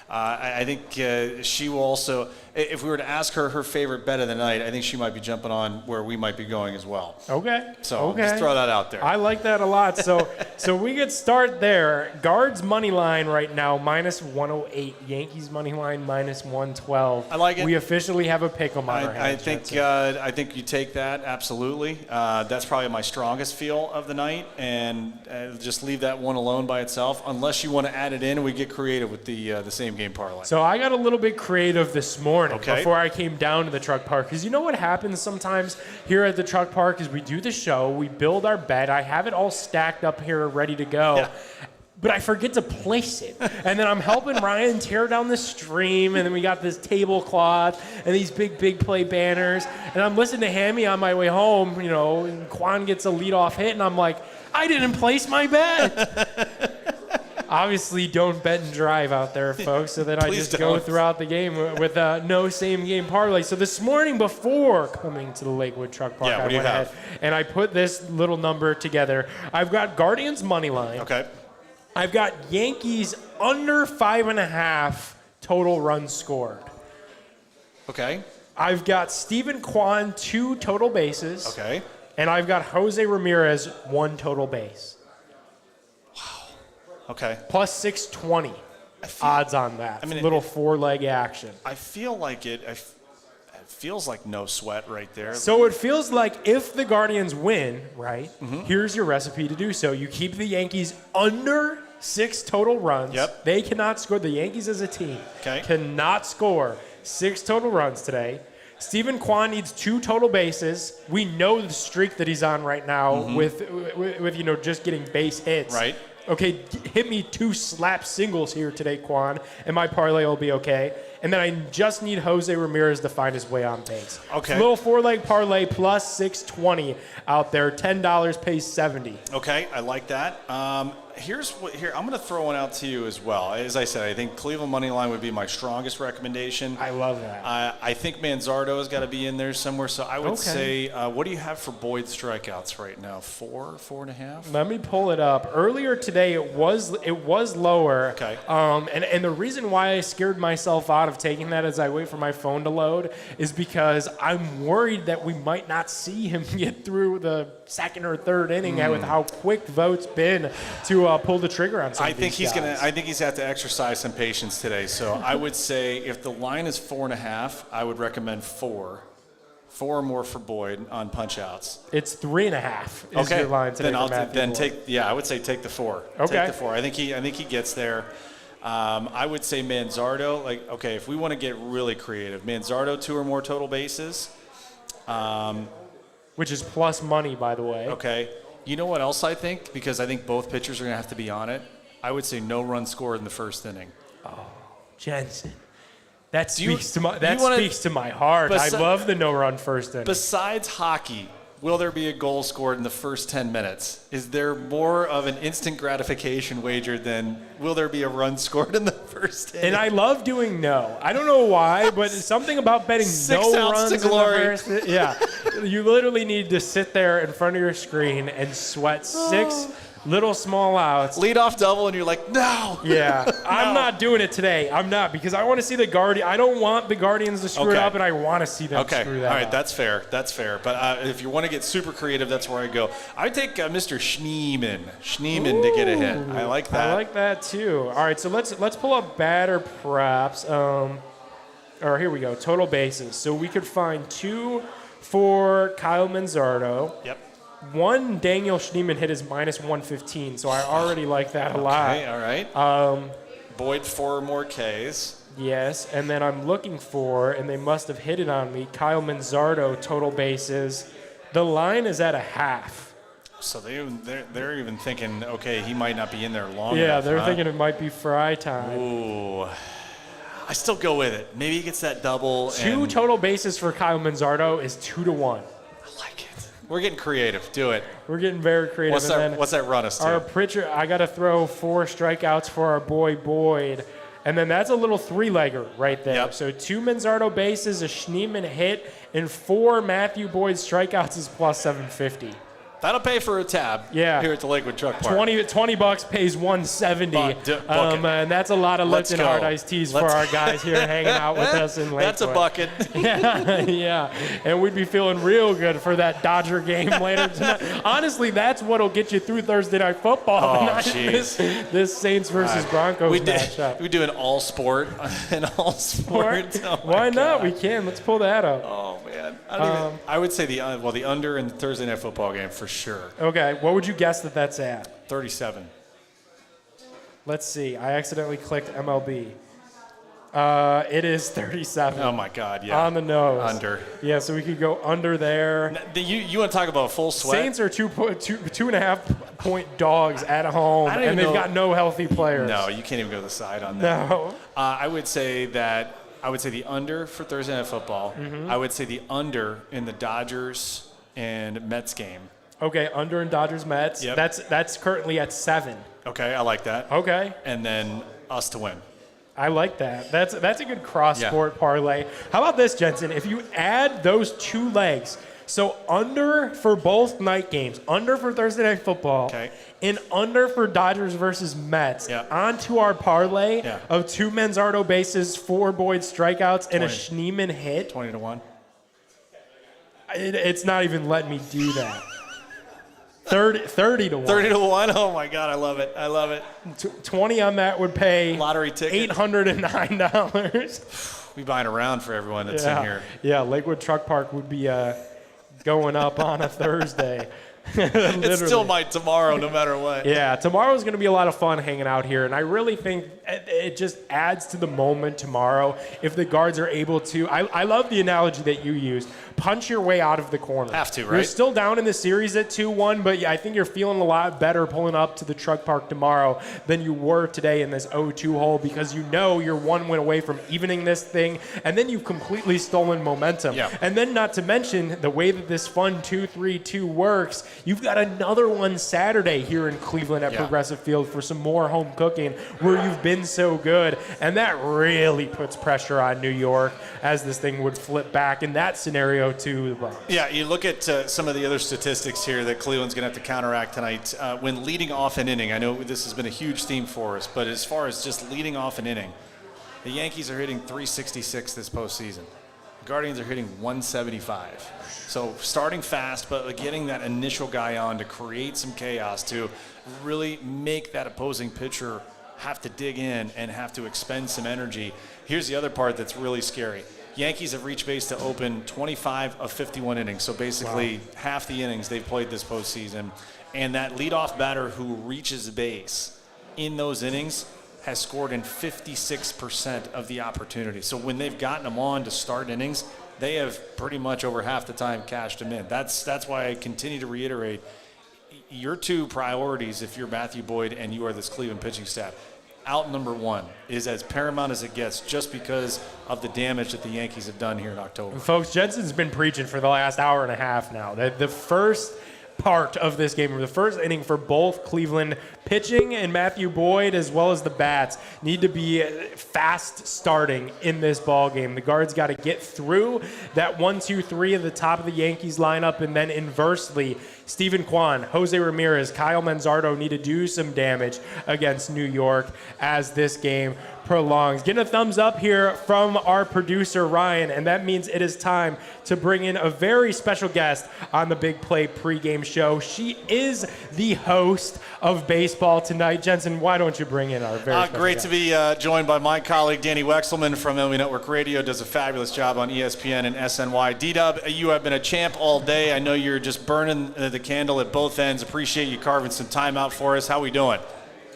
[SPEAKER 2] I think she will also, if we were to ask her her favorite bet of the night, I think she might be jumping on where we might be going as well.
[SPEAKER 1] Okay.
[SPEAKER 2] So just throw that out there.
[SPEAKER 1] I like that a lot. So we could start there. Guards money line right now, -108. Yankees money line, -112.
[SPEAKER 2] I like it.
[SPEAKER 1] We officially have a pick 'em on our
[SPEAKER 2] I
[SPEAKER 1] hands.
[SPEAKER 2] think you take that, absolutely. That's probably my strongest feel of the night, and just leave that one alone by itself, unless you want to add it in and we get creative with the same game parlay.
[SPEAKER 1] So I got a little bit creative this morning
[SPEAKER 2] Okay.
[SPEAKER 1] before I came down to the truck park. Because you know what happens sometimes here at the truck park is we do the show, we build our bet, I have it all stacked up here ready to go.
[SPEAKER 2] Yeah.
[SPEAKER 1] But I forget to place it. And then I'm helping Ryan tear down the stream, and then we got this tablecloth and these big play banners. And I'm listening to Hammy on my way home, and Quan gets a leadoff hit, and I'm like, I didn't place my bet. Obviously, don't bet and drive out there, folks. So then I
[SPEAKER 2] Please
[SPEAKER 1] just go
[SPEAKER 2] don't.
[SPEAKER 1] throughout the game with no same game parlay. So this morning before coming to the Lakewood Truck Park,
[SPEAKER 2] Yeah, what do
[SPEAKER 1] I
[SPEAKER 2] you
[SPEAKER 1] went
[SPEAKER 2] have?
[SPEAKER 1] ahead and I put this little number together. I've got Guardians money line.
[SPEAKER 2] Okay.
[SPEAKER 1] I've got Yankees under 5.5 total runs scored.
[SPEAKER 2] Okay.
[SPEAKER 1] I've got Steven Kwan 2 total bases.
[SPEAKER 2] Okay.
[SPEAKER 1] And I've got Jose Ramirez 1 total base.
[SPEAKER 2] Okay.
[SPEAKER 1] Plus 620 odds on that.
[SPEAKER 2] I mean,
[SPEAKER 1] little 4-leg action.
[SPEAKER 2] I feel like it feels like no sweat right there.
[SPEAKER 1] So it feels like if the Guardians win, right, here's your recipe to do so. You keep the Yankees under 6 total runs.
[SPEAKER 2] Yep.
[SPEAKER 1] They cannot score. The Yankees as a team
[SPEAKER 2] Okay.
[SPEAKER 1] cannot score 6 total runs today. Steven Kwan needs 2 total bases. We know the streak that he's on right now with just getting base hits.
[SPEAKER 2] Right.
[SPEAKER 1] Okay, hit me 2 slap singles here today, Quan, and my parlay will be okay. And then I just need Jose Ramirez to find his way on base.
[SPEAKER 2] Okay.
[SPEAKER 1] Little 4-leg parlay plus 620 out there. $10 pays 70.
[SPEAKER 2] Okay, I like that. Here I'm going to throw one out to you as well. As I said, I think Cleveland money line would be my strongest recommendation.
[SPEAKER 1] I love that.
[SPEAKER 2] I think Manzardo has got to be in there somewhere. So I would
[SPEAKER 1] Okay.
[SPEAKER 2] say, what do you have for Boyd strikeouts right now? 4.5?
[SPEAKER 1] Let me pull it up. Earlier today, it was lower.
[SPEAKER 2] Okay.
[SPEAKER 1] And the reason why I scared myself out of taking that as I wait for my phone to load is because I'm worried that we might not see him get through the second or third inning with how quick Vogt's been to pull the trigger on some
[SPEAKER 2] I
[SPEAKER 1] of
[SPEAKER 2] think
[SPEAKER 1] these guys.
[SPEAKER 2] I think he's had to exercise some patience today. So I would say if the line is 4.5, I would recommend 4. 4 or more for Boyd on punch outs.
[SPEAKER 1] It's 3.5 is your line today.
[SPEAKER 2] I would say take the 4.
[SPEAKER 1] Okay.
[SPEAKER 2] Take the 4. I think he gets there. I would say Manzardo. If we want to get really creative, Manzardo 2 or more total bases.
[SPEAKER 1] Which is plus money, by the way.
[SPEAKER 2] Okay. You know what else I think? Because I think both pitchers are going to have to be on it. I would say no run scored in the first inning.
[SPEAKER 1] Jensen. That speaks to my heart. I love the no-run first inning.
[SPEAKER 2] Besides hockey, will there be a goal scored in the first 10 minutes? Is there more of an instant gratification wager than will there be a run scored in the first inning?
[SPEAKER 1] And I love doing no. I don't know why, but it's something about betting
[SPEAKER 2] 6
[SPEAKER 1] no
[SPEAKER 2] outs
[SPEAKER 1] runs
[SPEAKER 2] to
[SPEAKER 1] in the
[SPEAKER 2] glory.
[SPEAKER 1] first. Yeah, you literally need to sit there in front of your screen and sweat 6 little small outs.
[SPEAKER 2] Lead off double, and you're like, no.
[SPEAKER 1] Yeah, I'm not doing it today. I'm not, because I want to see the Guardians. I don't want the Guardians to screw it up, and I want to see them screw that up.
[SPEAKER 2] All right, that's fair. That's fair. But if you want to get super creative, that's where I go. I would take Mr. Schneeman to get a hit. I like that.
[SPEAKER 1] I like that too. All right, so let's pull up batter props. Or here we go. Total bases. So we could find 2 for Kyle Manzardo.
[SPEAKER 2] Yep.
[SPEAKER 1] 1 Daniel Schneeman hit is -115, so I already like that a lot.
[SPEAKER 2] Okay, all right. Boyd 4 or more Ks.
[SPEAKER 1] Yes, and then I'm looking for, and they must have hit it on me, Kyle Manzardo total bases The line is at a half.
[SPEAKER 2] So they're even thinking, okay, he might not be in there long
[SPEAKER 1] Yeah,
[SPEAKER 2] enough,
[SPEAKER 1] they're thinking it might be fry time.
[SPEAKER 2] Ooh. I still go with it. Maybe he gets that double.
[SPEAKER 1] Two total bases for Kyle Manzardo is 2-1.
[SPEAKER 2] I like it. We're getting creative. Do it.
[SPEAKER 1] We're getting very creative.
[SPEAKER 2] What's that run us to?
[SPEAKER 1] Our pitcher, I got to throw 4 strikeouts for our boy Boyd. And then that's a little 3-legger right there.
[SPEAKER 2] Yep.
[SPEAKER 1] So 2 Manzardo bases, a Schneemann hit, and 4 Matthew Boyd strikeouts is plus 750.
[SPEAKER 2] That'll pay for a tab here at the Lakewood Truck Park.
[SPEAKER 1] $20 pays 170. And that's a lot of Lipton Hard Iced Teas for our guys here hanging out with us in Lakewood.
[SPEAKER 2] That's a bucket.
[SPEAKER 1] Yeah. And we'd be feeling real good for that Dodger game later tonight. Honestly, that's what'll get you through Thursday Night Football.
[SPEAKER 2] Oh, jeez.
[SPEAKER 1] This Saints versus Broncos matchup.
[SPEAKER 2] We do an all-sport. Oh,
[SPEAKER 1] why not? We can. Let's pull that up.
[SPEAKER 2] Oh, man. I would say the under in the Thursday Night Football game for sure.
[SPEAKER 1] Okay, what would you guess that's at?
[SPEAKER 2] 37.
[SPEAKER 1] Let's see. I accidentally clicked MLB. It is 37.
[SPEAKER 2] Oh my God! Yeah.
[SPEAKER 1] On the nose.
[SPEAKER 2] Under.
[SPEAKER 1] Yeah, so we could go under there.
[SPEAKER 2] You want to talk about a full sweat?
[SPEAKER 1] Saints are 2.5 point dogs at home, and they've got no healthy players.
[SPEAKER 2] No, you can't even go to the side on that.
[SPEAKER 1] No.
[SPEAKER 2] I would say the under for Thursday Night Football. Mm-hmm. I would say the under in the Dodgers and Mets game.
[SPEAKER 1] Okay, under in Dodgers Mets.
[SPEAKER 2] Yep.
[SPEAKER 1] That's currently at 7.
[SPEAKER 2] Okay, I like that.
[SPEAKER 1] Okay.
[SPEAKER 2] And then us to win.
[SPEAKER 1] I like that. That's a good cross-sport parlay. How about this, Jensen? If you add those 2 legs, so under for both night games, under for Thursday Night Football, and under for Dodgers versus Mets, onto our parlay of 2 Manzardo bases, 4 Boyd strikeouts, and a Schneemann hit.
[SPEAKER 2] 20-1.
[SPEAKER 1] It's not even letting me do that. 30-1.
[SPEAKER 2] 30-1. Oh my God, I love it.
[SPEAKER 1] 20 on that would pay
[SPEAKER 2] lottery ticket
[SPEAKER 1] $809.
[SPEAKER 2] We buying around for everyone that's in here.
[SPEAKER 1] Yeah, Lakewood Truck Park would be going up on a Thursday.
[SPEAKER 2] It still might tomorrow, no matter what.
[SPEAKER 1] Yeah, tomorrow's going to be a lot of fun hanging out here, and I really think it just adds to the moment tomorrow if the guards are able to. I love the analogy that you used. Punch your way out of the corner.
[SPEAKER 2] Have to, right?
[SPEAKER 1] You're still down in the series at 2-1, but I think you're feeling a lot better pulling up to the Truck Park tomorrow than you were today in this 0-2 hole because you know you're 1 win away from evening this thing, and then you've completely stolen momentum.
[SPEAKER 2] Yeah.
[SPEAKER 1] And then not to mention the way that this fun 2-3-2 works, you've got another one Saturday here in Cleveland at Progressive Field for some more home cooking where you've been so good, and that really puts pressure on New York as this thing would flip back in that scenario to the Bronx.
[SPEAKER 2] Yeah, you look at some of the other statistics here that Cleveland's going to have to counteract tonight. When leading off an inning, I know this has been a huge theme for us, but as far as just leading off an inning, the Yankees are hitting 366 this postseason. The Guardians are hitting 175. So starting fast, but getting that initial guy on to create some chaos, to really make that opposing pitcher have to dig in and have to expend some energy. Here's the other part that's really scary. Yankees have reached base to open 25 of 51 innings, so basically half the innings they've played this postseason. And that leadoff batter who reaches base in those innings has scored in 56% of the opportunity. So when they've gotten them on to start innings, they have pretty much over half the time cashed them in. That's why I continue to reiterate your 2 priorities if you're Matthew Boyd and you are this Cleveland pitching staff. Out number 1 is as paramount as it gets just because of the damage that the Yankees have done here in October.
[SPEAKER 1] Folks, Jensen's been preaching for the last hour and a half now. The first part of this game, or the first inning for both Cleveland pitching and Matthew Boyd as well as the bats need to be fast starting in this ball game. The guards got to get through that 1-2-3 at the top of the Yankees lineup, and then inversely, Steven Kwan, Jose Ramirez, Kyle Manzardo need to do some damage against New York as this game prolongs. Getting a thumbs up here from our producer, Ryan, and that means it is time to bring in a very special guest on the Big Play pregame show. She is the host of Baseball Tonight. Jensen, why don't you bring in our very special
[SPEAKER 2] great
[SPEAKER 1] guest?
[SPEAKER 2] to be joined by my colleague, Danny Wexelman from MLB Network Radio, does a fabulous job on ESPN and SNY. D-Dub, you have been a champ all day. I know you're just burning the candle at both ends. Appreciate you carving some time out for us. How we doing?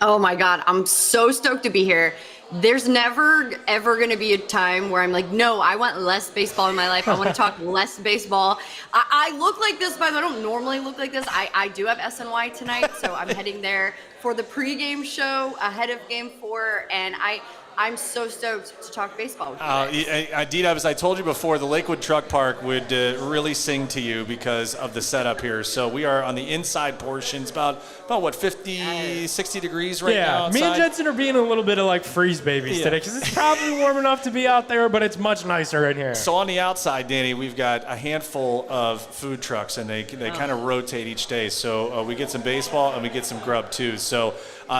[SPEAKER 3] Oh my God, I'm so stoked to be here. There's never, ever going to be a time where I'm like, no, I want less baseball in my life. I want to talk less baseball. I look like this, but I don't normally look like this. I do have SNY tonight, so I'm heading there for the pregame show ahead of Game 4, and I'm so stoked to talk baseball with you guys.
[SPEAKER 2] Dina, as I told you before, the Lakewood Truck Park would really sing to you because of the setup here. So we are on the inside portions, about what, 50, 60 degrees right now outside?
[SPEAKER 1] Me and Jensen are being a little bit of like freeze babies today because it's probably warm enough to be out there, but it's much nicer in here.
[SPEAKER 2] So on the outside, Danny, we've got a handful of food trucks, and they kind of rotate each day. So we get some baseball and we get some grub too. So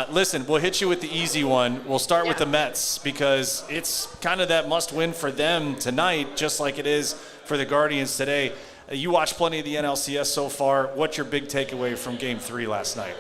[SPEAKER 2] listen, we'll hit you with the easy one. We'll start with the Mets, because it's kind of that must-win for them tonight, just like it is for the Guardians today. You watched plenty of the NLCS so far. What's your big takeaway from Game 3 last night?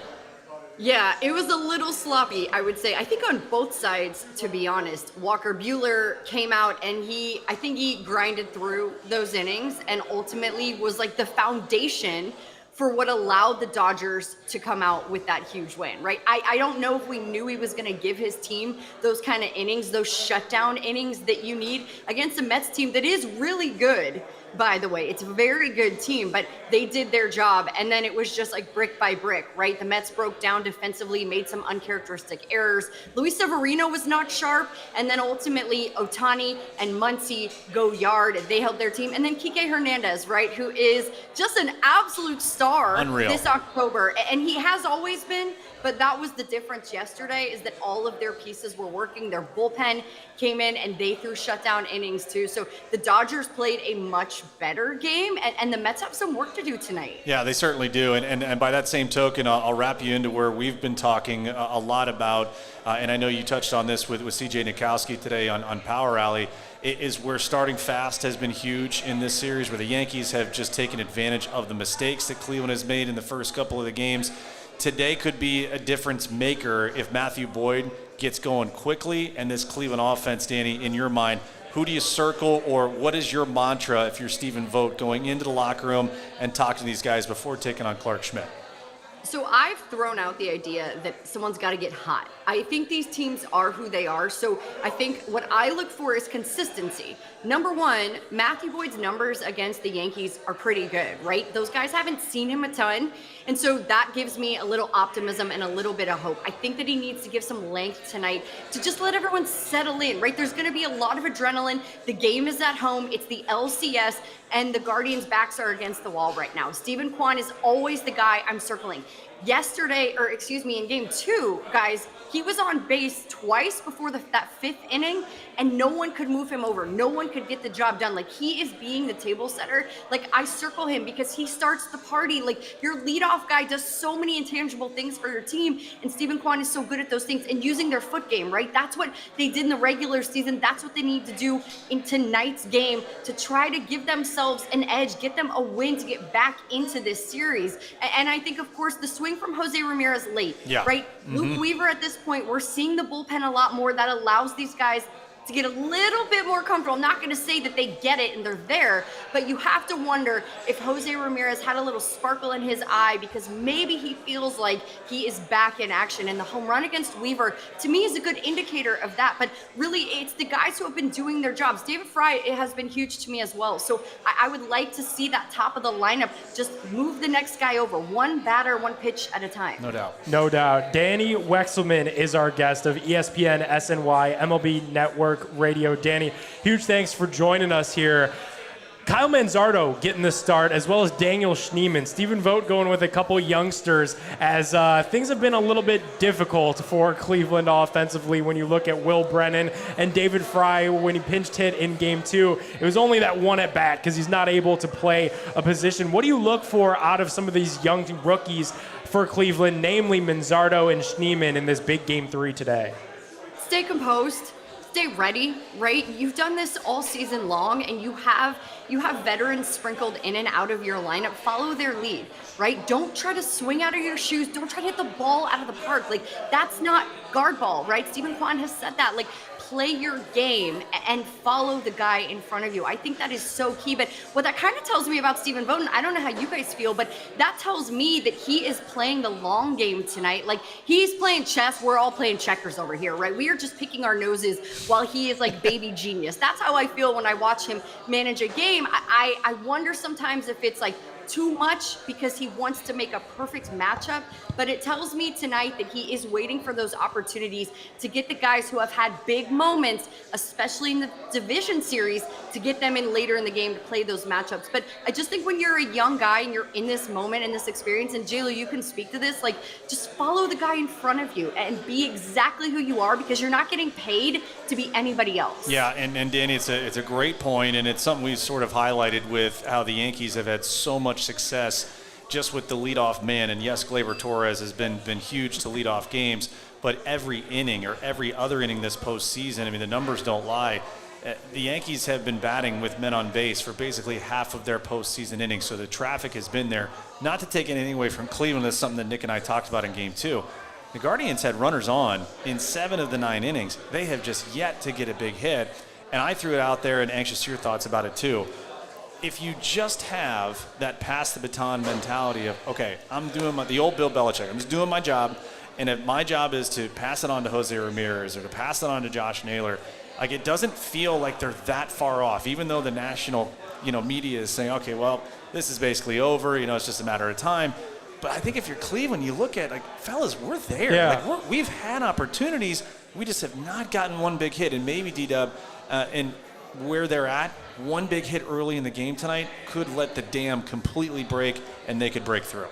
[SPEAKER 3] Yeah, it was a little sloppy, I would say. I think on both sides, to be honest. Walker Buehler came out and I think he grinded through those innings and ultimately was like the foundation for what allowed the Dodgers to come out with that huge win, right? I don't know if we knew he was going to give his team those kind of innings, those shutdown innings that you need against a Mets team that is really good, by the way. It's a very good team, but they did their job, and then it was just like brick by brick, right? The Mets broke down defensively, made some uncharacteristic errors. Luis Severino was not sharp, and then ultimately Ohtani and Muncy go yard. They held their team. And then Kike Hernandez, right, who is just an absolute star.
[SPEAKER 2] Unreal.
[SPEAKER 3] This October, and he has always been, but that was the difference yesterday, is that all of their pieces were working. Their bullpen came in and they threw shutdown innings too. So the Dodgers played a much better game, and the Mets have some work to do tonight.
[SPEAKER 2] Yeah, they certainly do. And by that same token, I'll wrap you into where we've been talking a lot about, and I know you touched on this with CJ Nikowski today on Power Rally, is where starting fast has been huge in this series, where the Yankees have just taken advantage of the mistakes that Cleveland has made in the first couple of the games. Today could be a difference maker if Matthew Boyd gets going quickly, and this Cleveland offense, Danny, in your mind, who do you circle, or what is your mantra if you're Stephen Vogt going into the locker room and talking to these guys before taking on Clark Schmidt?
[SPEAKER 3] So I've thrown out the idea that someone's got to get hot. I think these teams are who they are. So I think what I look for is consistency. Number one, Matthew Boyd's numbers against the Yankees are pretty good, right? Those guys haven't seen him a ton. And so that gives me a little optimism and a little bit of hope. I think that he needs to give some length tonight to just let everyone settle in, right? There's going to be a lot of adrenaline. The game is at home. It's the LCS, and the Guardians' backs are against the wall right now. Steven Kwan is always the guy I'm circling. In Game 2, guys, he was on base twice before that fifth inning, and no one could move him over. No one could get the job done. Like, he is being the table setter. Like, I circle him because he starts the party. Like, your leadoff guy does so many intangible things for your team, and Steven Kwan is so good at those things and using their foot game, right? That's what they did in the regular season. That's what they need to do in tonight's game to try to give themselves an edge, get them a win to get back into this series. And I think, of course, the swing from Jose Ramirez late, right? Luke Weaver at this point, we're seeing the bullpen a lot more. That allows these guys to get a little bit more comfortable. I'm not going to say that they get it and they're there, but you have to wonder if Jose Ramirez had a little sparkle in his eye because maybe he feels like he is back in action. And the home run against Weaver, to me, is a good indicator of that. But really, it's the guys who have been doing their jobs. David Fry, it has been huge to me as well. So I would like to see that top of the lineup just move the next guy over, one batter, one pitch at a time.
[SPEAKER 2] No doubt.
[SPEAKER 1] No doubt. Danny Wexelman is our guest of ESPN SNY MLB Network Radio. Danny, huge thanks for joining us here. Kyle Manzardo getting the start, as well as Daniel Schneemann. Stephen Vogt going with a couple youngsters as things have been a little bit difficult for Cleveland offensively when you look at Will Brennan and David Fry when he pinched hit in Game 2. It was only that one at bat because he's not able to play a position. What do you look for out of some of these young rookies for Cleveland, namely Manzardo and Schneemann, in this big Game 3 today?
[SPEAKER 3] Stay composed. Stay ready, right? You've done this all season long, and you have veterans sprinkled in and out of your lineup. Follow their lead, right? Don't try to swing out of your shoes. Don't try to hit the ball out of the park. Like, that's not guard ball, right? Stephen Kwan has said that. Like, play your game and follow the guy in front of you. I think that is so key. But what that kind of tells me about Stephen Vogt, I don't know how you guys feel, but that tells me that he is playing the long game tonight. Like, he's playing chess. We're all playing checkers over here, right? We are just picking our noses while he is like baby genius. That's how I feel when I watch him manage a game. I wonder sometimes if it's like too much because he wants to make a perfect matchup, but it tells me tonight that he is waiting for those opportunities to get the guys who have had big moments, especially in the division series, to get them in later in the game to play those matchups. But I just think when you're a young guy and you're in this moment and this experience, and JLo, you can speak to this, like, just follow the guy in front of you and be exactly who you are, because you're not getting paid to be anybody else.
[SPEAKER 2] Yeah, and Danny, it's a great point, and it's something we've sort of highlighted with how the Yankees have had so much success just with the leadoff man. And yes, Gleyber Torres has been huge to lead off games, but every inning or every other inning this postseason, I mean, the numbers don't lie. The Yankees have been batting with men on base for basically half of their postseason innings, so the traffic has been there. Not to take anything away from Cleveland, that's something that Nick and I talked about in Game 2. The Guardians had runners on in 7 of the 9 innings. They have just yet to get a big hit, and I threw it out there and anxious to your thoughts about it too. If you just have that pass the baton mentality of, okay, I'm doing the old Bill Belichick, I'm just doing my job, and if my job is to pass it on to Jose Ramirez or to pass it on to Josh Naylor, like, it doesn't feel like they're that far off, even though the national, media is saying, okay, well, this is basically over, it's just a matter of time. But I think if you're Cleveland, you look at, like, fellas, we're there.
[SPEAKER 1] Yeah.
[SPEAKER 2] Like, we've had opportunities. We just have not gotten one big hit. And maybe D-Dub, and where they're at, one big hit early in the game tonight could let the dam completely break, and they could break through.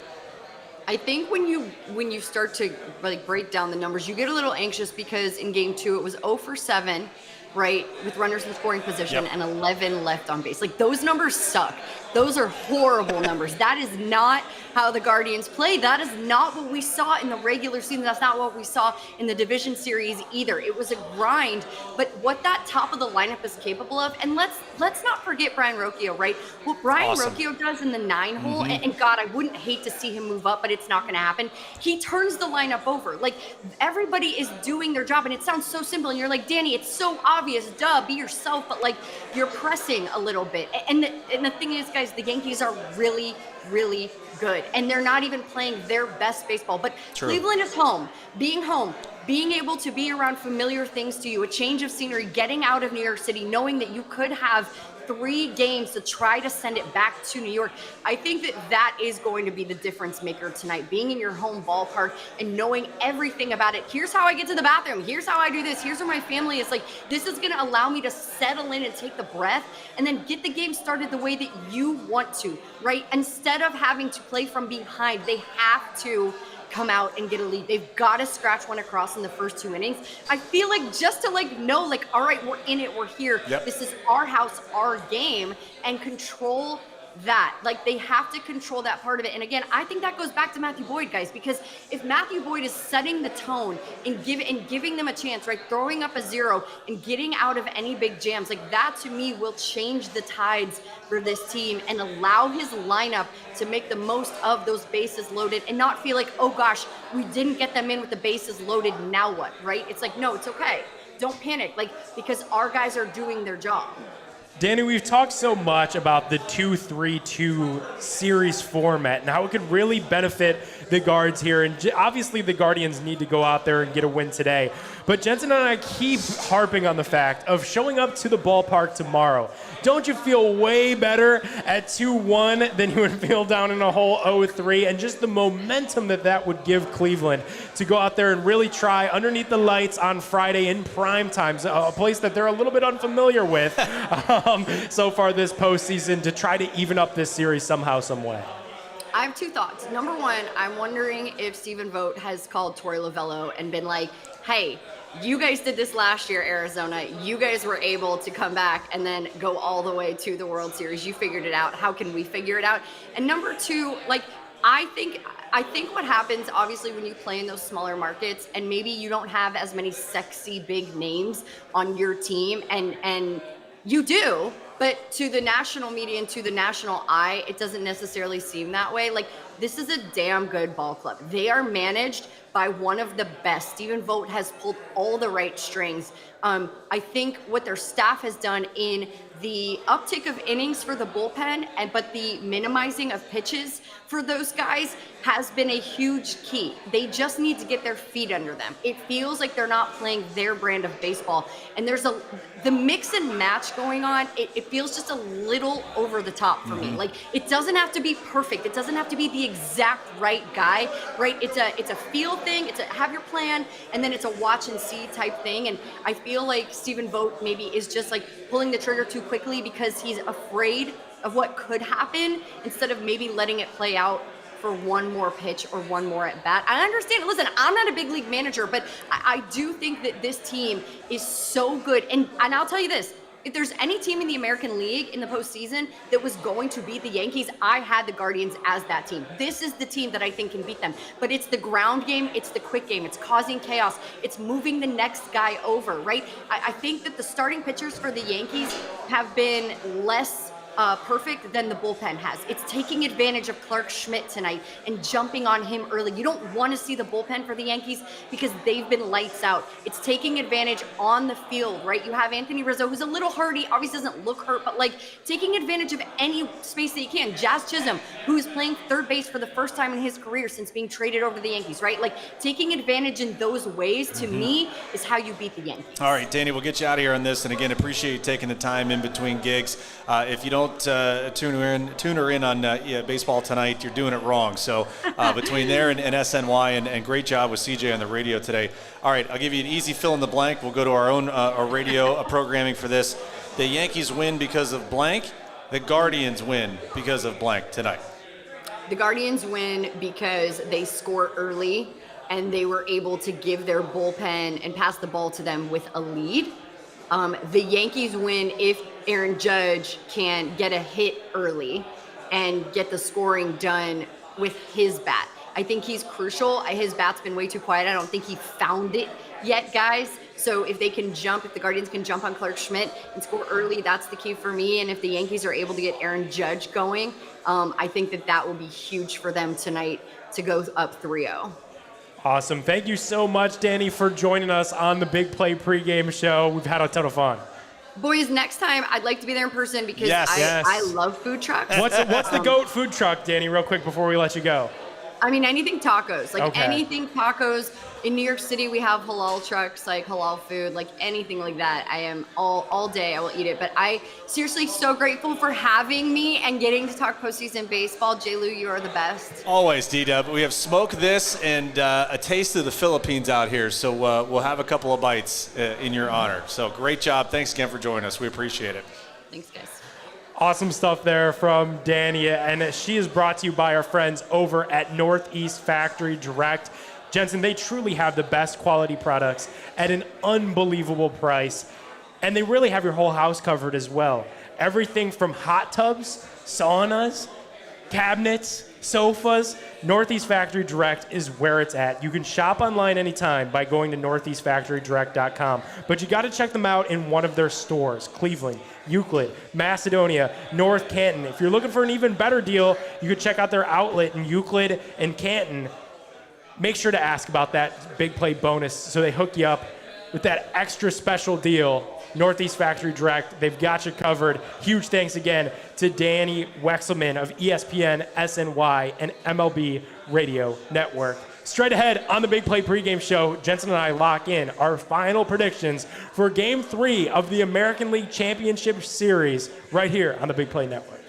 [SPEAKER 3] I think when you start to like break down the numbers, you get a little anxious because in Game 2 it was 0 for 7, right, with runners in scoring position, and 11 left on base. Like, those numbers suck. Those are horrible numbers. That is not how the Guardians play. That is not what we saw in the regular season. That's not what we saw in the division series either. It was a grind, but what that top of the lineup is capable of, and let's not forget Brian Rocchio, right? What Brian Rocchio does in the 9-hole, and God, I wouldn't hate to see him move up, but it's not going to happen. He turns the lineup over. Like, everybody is doing their job, and it sounds so simple, and you're like, Danny, it's so obvious, duh, be yourself, but like, you're pressing a little bit. And the thing is, guys, the Yankees are really, really good, and they're not even playing their best baseball. But Cleveland is home, being able to be around familiar things to you, a change of scenery, getting out of New York City, knowing that you could have 3 games to try to send it back to New York. I think that is going to be the difference maker tonight, being in your home ballpark and knowing everything about it. Here's how I get to the bathroom. Here's how I do this. Here's where my family is. Like, this is going to allow me to settle in and take the breath and then get the game started the way that you want to, right? Instead of having to play from behind, they have to come out and get a lead. They've got to scratch one across in the first 2 innings. I feel like just to know, all right, we're in it, we're here.
[SPEAKER 2] Yep.
[SPEAKER 3] This is our house, our game, and control that. Like, they have to control that part of it. And again, I think that goes back to Matthew Boyd, guys, because if Matthew Boyd is setting the tone and giving them a chance, right, throwing up a 0 and getting out of any big jams, like, that to me will change the tides for this team and allow his lineup to make the most of those bases loaded and not feel like, oh gosh, we didn't get them in with the bases loaded, now what, right? It's like, no, it's okay. Don't panic, like, because our guys are doing their job.
[SPEAKER 1] Danny, we've talked so much about the 2-3-2 series format and how it could really benefit the Guards here. And obviously the Guardians need to go out there and get a win today. But Jensen and I keep harping on the fact of showing up to the ballpark tomorrow. Don't you feel way better at 2-1 than you would feel down in a hole 0-3? And just the momentum that would give Cleveland to go out there and really try underneath the lights on Friday in prime times, a place that they're a little bit unfamiliar with so far this postseason, to try to even up this series somehow, some way.
[SPEAKER 3] I have 2 thoughts. Number 1, I'm wondering if Stephen Vogt has called Torey Lovello and been like, hey, you guys did this last year, Arizona. You guys were able to come back and then go all the way to the World Series. You figured it out. How can we figure it out? And number 2, like, I think what happens, obviously, when you play in those smaller markets and maybe you don't have as many sexy big names on your team, and you do, but to the national media and to the national eye, it doesn't necessarily seem that way. Like, this is a damn good ball club. They are managed by one of the best. Stephen Vogt has pulled all the right strings. I think what their staff has done in the uptick of innings for the bullpen, but the minimizing of pitches for those guys has been a huge key. They just need to get their feet under them. It feels like they're not playing their brand of baseball. And there's the mix and match going on. It feels just a little over the top for me. Like, it doesn't have to be perfect. It doesn't have to be the exact right guy, right? It's a feel thing. It's a have your plan, and then it's a watch and see type thing. And I feel like Stephen Vogt maybe is just like pulling the trigger too quickly because he's afraid of what could happen instead of maybe letting it play out for one more pitch or one more at bat. I understand. Listen, I'm not a big league manager, but I do think that this team is so good. And I'll tell you this, if there's any team in the American League in the postseason that was going to beat the Yankees, I had the Guardians as that team. This is the team that I think can beat them. But it's the ground game, it's the quick game, it's causing chaos, it's moving the next guy over, right? I think that the starting pitchers for the Yankees have been less perfect than the bullpen has. It's taking advantage of Clark Schmidt tonight and jumping on him early. You don't want to see the bullpen for the Yankees because they've been lights out. It's taking advantage on the field, right? You have Anthony Rizzo, who's a little hurt. He obviously doesn't look hurt, but like taking advantage of any space that you can. Jazz Chisholm, who's playing third base for the first time in his career since being traded over to the Yankees, right? Like taking advantage in those ways, to me, is how you beat the Yankees.
[SPEAKER 2] All right, Danny, we'll get you out of here on this. And again, appreciate you taking the time in between gigs. If you don't tune her in on baseball tonight, you're doing it wrong. So between there and SNY, and great job with CJ on the radio today. All right, I'll give you an easy fill in the blank. We'll go to our own our radio programming for this. The Yankees win because of blank. The Guardians win because of blank tonight.
[SPEAKER 3] The Guardians win because they score early and they were able to give their bullpen and pass the ball to them with a lead. The Yankees win if Aaron Judge can get a hit early and get the scoring done with his bat. I think he's crucial. His bat's been way too quiet. I don't think he found it yet, guys. So if they can jump, if the Guardians can jump on Clark Schmidt and score early, that's the key for me. And if the Yankees are able to get Aaron Judge going, I think that will be huge for them tonight to go up 3-0.
[SPEAKER 1] Awesome. Thank you so much, Danny, for joining us on the Big Play pregame show. We've had a ton of fun.
[SPEAKER 3] Boys, next time I'd like to be there in person because
[SPEAKER 1] Yes.
[SPEAKER 3] I love food trucks.
[SPEAKER 1] What's the GOAT food truck, Danny, real quick before we let you go?
[SPEAKER 3] I mean, anything tacos, like
[SPEAKER 1] Okay.
[SPEAKER 3] anything tacos. In New York City, we have halal trucks, like halal food, like anything like that. I am all day, I will eat it. But I seriously so grateful for having me and getting to talk postseason baseball. J-Lou, you are the best.
[SPEAKER 2] Always, D-Dub. We have Smoke This and a taste of the Philippines out here. So we'll have a couple of bites in your honor. So great job. Thanks again for joining us. We appreciate it.
[SPEAKER 3] Thanks, guys.
[SPEAKER 1] Awesome stuff there from Danny, and she is brought to you by our friends over at Northeast Factory Direct. Jensen, they truly have the best quality products at an unbelievable price, and they really have your whole house covered as well. Everything from hot tubs, saunas, cabinets, sofas. Northeast Factory Direct is where it's at. You can shop online anytime by going to northeastfactorydirect.com, but you got to check them out in one of their stores: Cleveland, Euclid, Macedonia, North Canton. If you're looking for an even better deal, you could check out their outlet in Euclid and Canton. Make sure to ask about that big play bonus so they hook you up with that extra special deal. Northeast Factory Direct, they've got you covered. Huge thanks again to Danny Wexelman of ESPN, SNY, and MLB Radio Network. Straight ahead on the Big Play pregame show, Jensen and I lock in our final predictions for Game 3 of the American League Championship Series right here on the Big Play Network.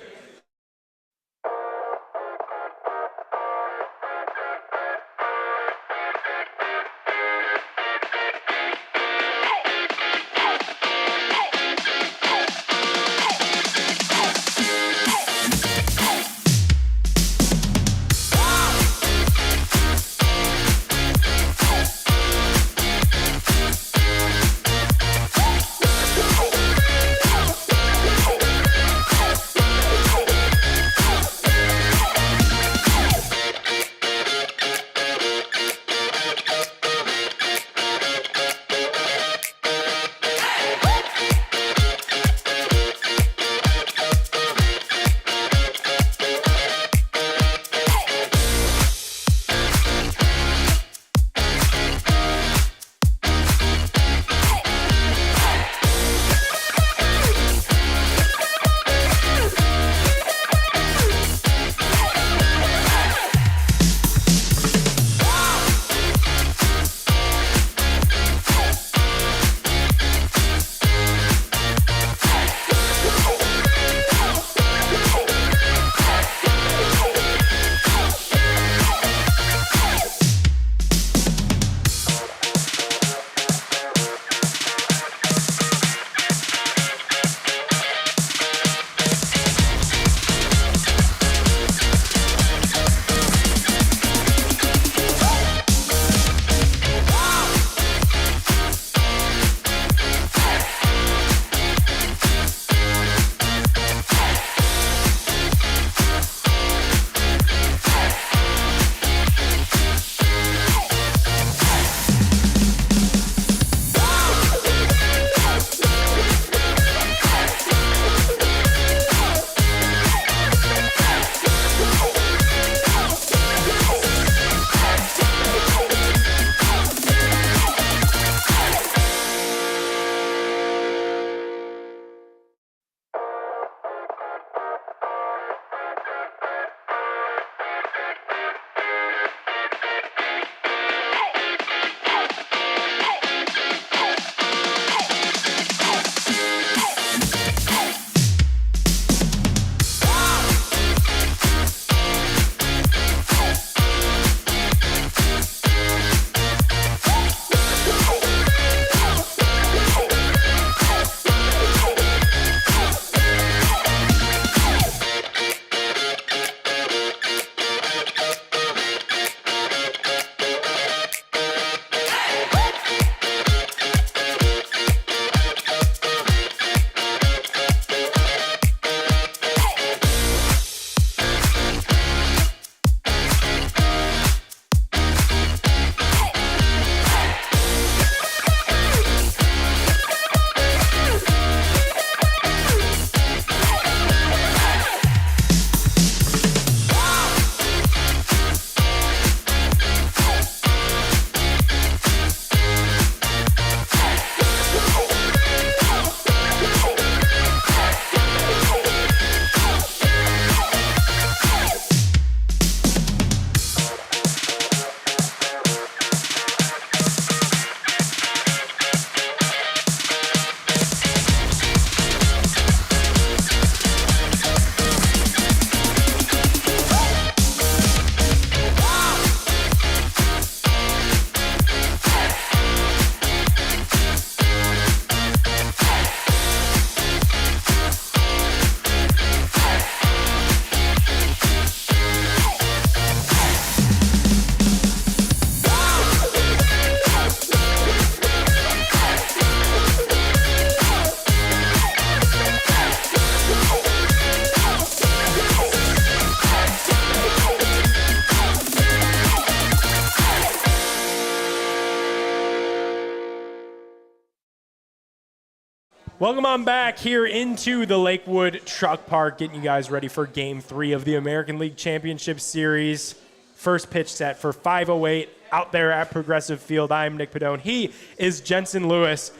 [SPEAKER 1] Welcome on back here into the Lakewood Truck Park, getting you guys ready for Game 3 of the American League Championship Series. First pitch set for 5:08 out there at Progressive Field. I'm Nick Padone. He is Jensen Lewis.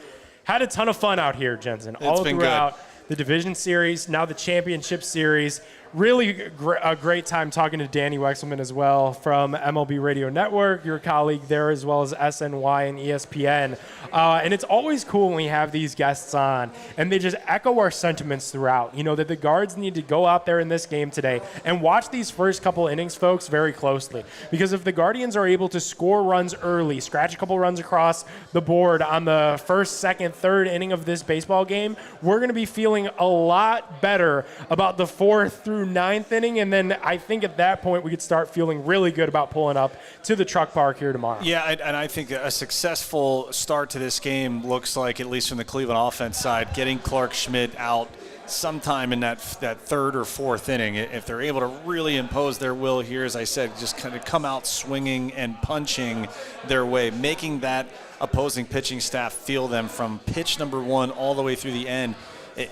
[SPEAKER 1] Had a ton of fun out here, Jensen. All throughout the Division Series, now the Championship Series. Really a great time talking to Danny Wexelman as well from MLB Radio Network, your colleague there, as well as SNY and ESPN. And it's always cool when we have these guests on, and they just echo our sentiments throughout. You know, that the Guards need to go out there in this game today and watch these first couple innings, folks, very closely. Because if the Guardians are able to score runs early, scratch a couple runs across the board on the first, second, third inning of this baseball game, we're going to be feeling a lot better about the fourth through ninth inning, and then I think at that point we could start feeling really good about pulling up to the Truck Park here tomorrow.
[SPEAKER 2] Yeah, and I think a successful start to this game looks like, at least from the Cleveland offense side, getting Clark Schmidt out sometime in that third or fourth inning. If they're able to really impose their will here, as I said, just kind of come out swinging and punching their way, making that opposing pitching staff feel them from pitch number one all the way through the end.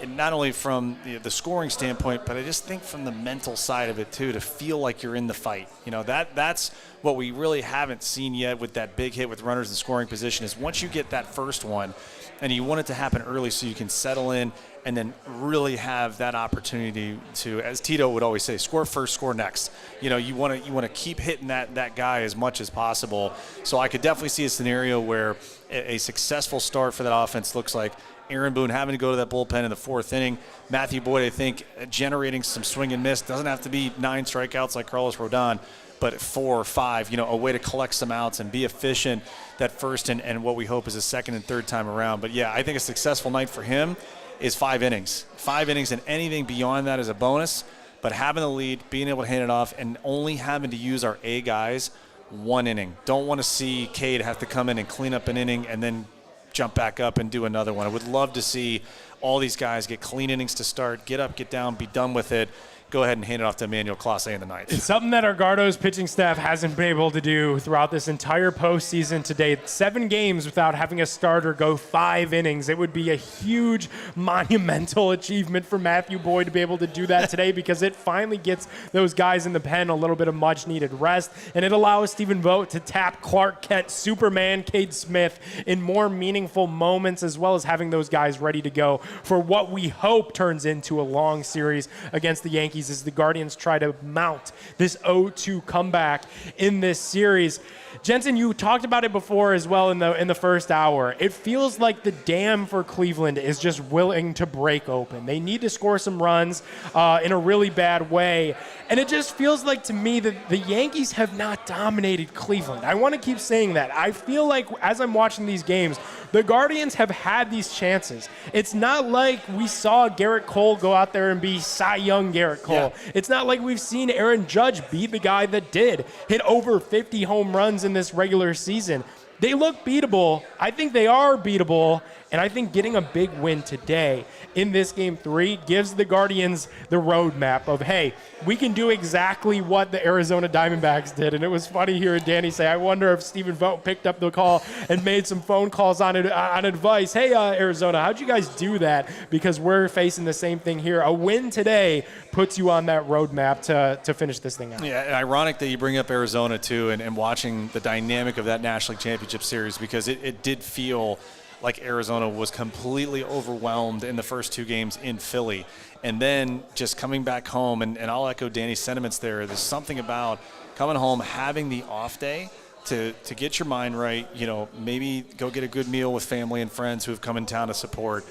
[SPEAKER 2] Not only from the scoring standpoint, but I just think from the mental side of it too, to feel like you're in the fight. You know, that's what we really haven't seen yet with that big hit with runners in scoring position, is once you get that first one, and you want it to happen early so you can settle in and then really have that opportunity to, as Tito would always say, score first, score next. You know, you want to keep hitting that guy as much as possible. So I could definitely see a scenario where a successful start for that offense looks like Aaron Boone having to go to that bullpen in the fourth inning. Matthew Boyd, I think, generating some swing and miss. Doesn't have to be 9 strikeouts like Carlos Rodon, but 4 or 5, you know, a way to collect some outs and be efficient that first and what we hope is a second and third time around. But, yeah, I think a successful night for him is 5 innings. 5 innings, and anything beyond that is a bonus. But having the lead, being able to hand it off, and only having to use our A guys 1 inning. Don't want to see Cade have to come in and clean up an inning and then jump back up and do another one. I would love to see all these guys get clean innings to start, get up, get down, be done with it. Go ahead and hand it off to Emmanuel Clase in the ninth.
[SPEAKER 1] It's something that our Gardo's pitching staff hasn't been able to do throughout this entire postseason to date. 7 games without having a starter go 5 innings. It would be a huge, monumental achievement for Matthew Boyd to be able to do that today, because it finally gets those guys in the pen a little bit of much-needed rest, and it allows Stephen Vogt to tap Clark Kent, Superman, Cade Smith in more meaningful moments, as well as having those guys ready to go for what we hope turns into a long series against the Yankees as the Guardians try to mount this 0-2 comeback in this series. Jensen, you talked about it before as well in the first hour. It feels like the dam for Cleveland is just willing to break open. They need to score some runs in a really bad way. And it just feels like to me that the Yankees have not dominated Cleveland. I want to keep saying that. I feel like as I'm watching these games, the Guardians have had these chances. It's not like we saw Garrett Cole go out there and be Cy Young Garrett Cole. Yeah. It's not like we've seen Aaron Judge be the guy that did hit over 50 home runs in this regular season. They look beatable. I think they are beatable. And I think getting a big win today in this Game 3 gives the Guardians the roadmap of, hey, we can do exactly what the Arizona Diamondbacks did. And it was funny hearing Danny say, I wonder if Stephen Vogt picked up the call and made some phone calls on advice. Hey, Arizona, how'd you guys do that? Because we're facing the same thing here. A win today puts you on that roadmap to finish this thing out.
[SPEAKER 2] Yeah, and ironic that you bring up Arizona, too, and watching the dynamic of that National League Championship Series, because it did feel like Arizona was completely overwhelmed in the first 2 games in Philly. And then just coming back home, and I'll echo Danny's sentiments there. There's something about coming home, having the off day to get your mind right, you know, maybe go get a good meal with family and friends who have come in town to support,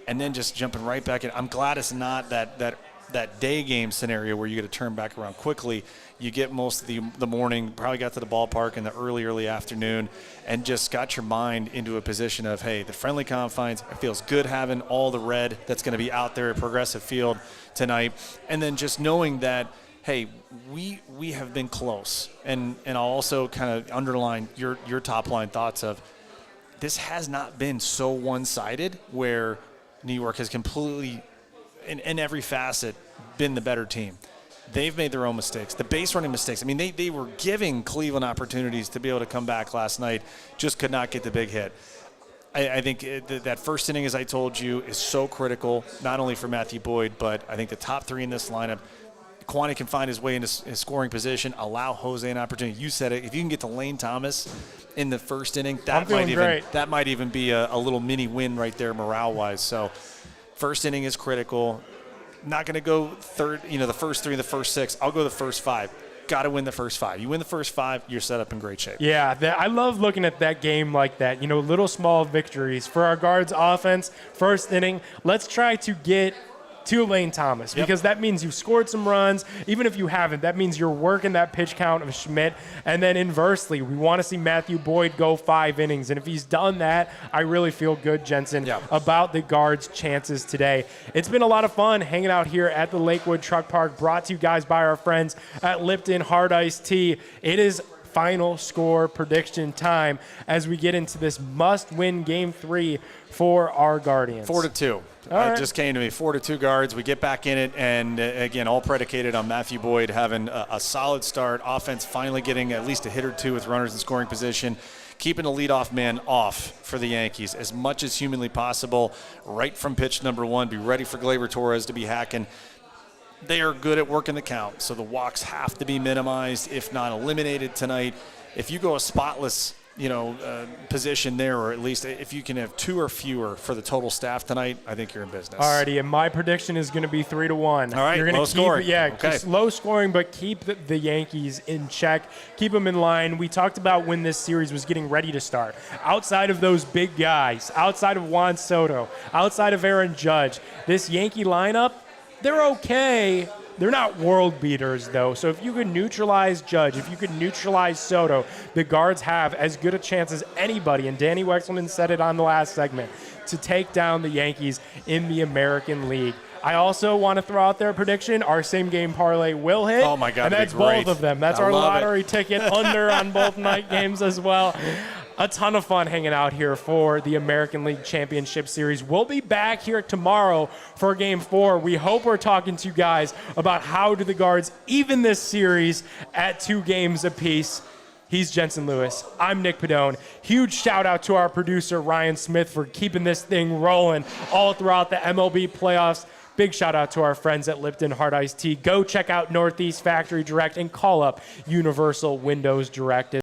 [SPEAKER 2] and then just jumping right back in. I'm glad it's not that day game scenario where you get to turn back around quickly. You get most of the morning, probably got to the ballpark in the early afternoon, and just got your mind into a position of, hey, the friendly confines, it feels good having all the red that's going to be out there at Progressive Field tonight. And then just knowing that, hey, we have been close. And I'll also kind of underline your top line thoughts of, this has not been so one-sided where New York has completely, in every facet, been the better team. They've made their own mistakes. The base running mistakes. I mean, they were giving Cleveland opportunities to be able to come back last night, just could not get the big hit. I think that first inning, as I told you, is so critical, not only for Matthew Boyd, but I think the top three in this lineup. Kwani can find his way into his scoring position, allow Jose an opportunity. You said it. If you can get to Lane Thomas in the first inning, that might even be a little mini win right there morale-wise. So first inning is critical. Not going to go the first three, the first six. I'll go the first five. Got to win the first five. You win the first five, you're set up in great shape.
[SPEAKER 1] Yeah, I love looking at that game like that. Little small victories. For our Guards offense, first inning, let's try to get to Lane Thomas, because that means you've scored some runs. Even if you haven't, that means you're working that pitch count of Schmidt. And then inversely, we want to see Matthew Boyd go 5 innings. And if he's done that, I really feel good, Jensen, about the Guards' chances today. It's been a lot of fun hanging out here at the Lakewood Truck Park, brought to you guys by our friends at Lipton Hard Iced Tea. It is final score prediction time as we get into this must-win Game 3 for our Guardians.
[SPEAKER 2] 4-2. It just came to me. 4-2 Guards. We get back in it, and again, all predicated on Matthew Boyd having a solid start. Offense finally getting at least a hit or two with runners in scoring position. Keeping the leadoff man off for the Yankees as much as humanly possible. Right from pitch number 1, be ready for Gleyber Torres to be hacking. They are good at working the count, so the walks have to be minimized, if not eliminated tonight. If you go a spotless position there, or at least if you can have 2 or fewer for the total staff tonight, I think you're in business.
[SPEAKER 1] Alrighty, and my prediction is going to be 3-1.
[SPEAKER 2] All right,
[SPEAKER 1] you're
[SPEAKER 2] low scoring.
[SPEAKER 1] Just low scoring, but keep the Yankees in check, keep them in line. We talked about when this series was getting ready to start. Outside of those big guys, outside of Juan Soto, outside of Aaron Judge, this Yankee lineup, they're okay. They're not world beaters, though. So if you could neutralize Judge, if you could neutralize Soto, the Guards have as good a chance as anybody, and Danny Wexelman said it on the last segment, to take down the Yankees in the American League. I also want to throw out their prediction. Our same-game parlay will hit.
[SPEAKER 2] Oh, my God,
[SPEAKER 1] and that's both of them. That's our lottery ticket under on both night games as well. A ton of fun hanging out here for the American League Championship Series. We'll be back here tomorrow for Game 4. We hope we're talking to you guys about how do the Guards even this series at 2 games apiece. He's Jensen Lewis. I'm Nick Padone. Huge shout out to our producer, Ryan Smith, for keeping this thing rolling all throughout the MLB playoffs. Big shout out to our friends at Lipton Hard Iced Tea. Go check out Northeast Factory Direct and call up Universal Windows Direct.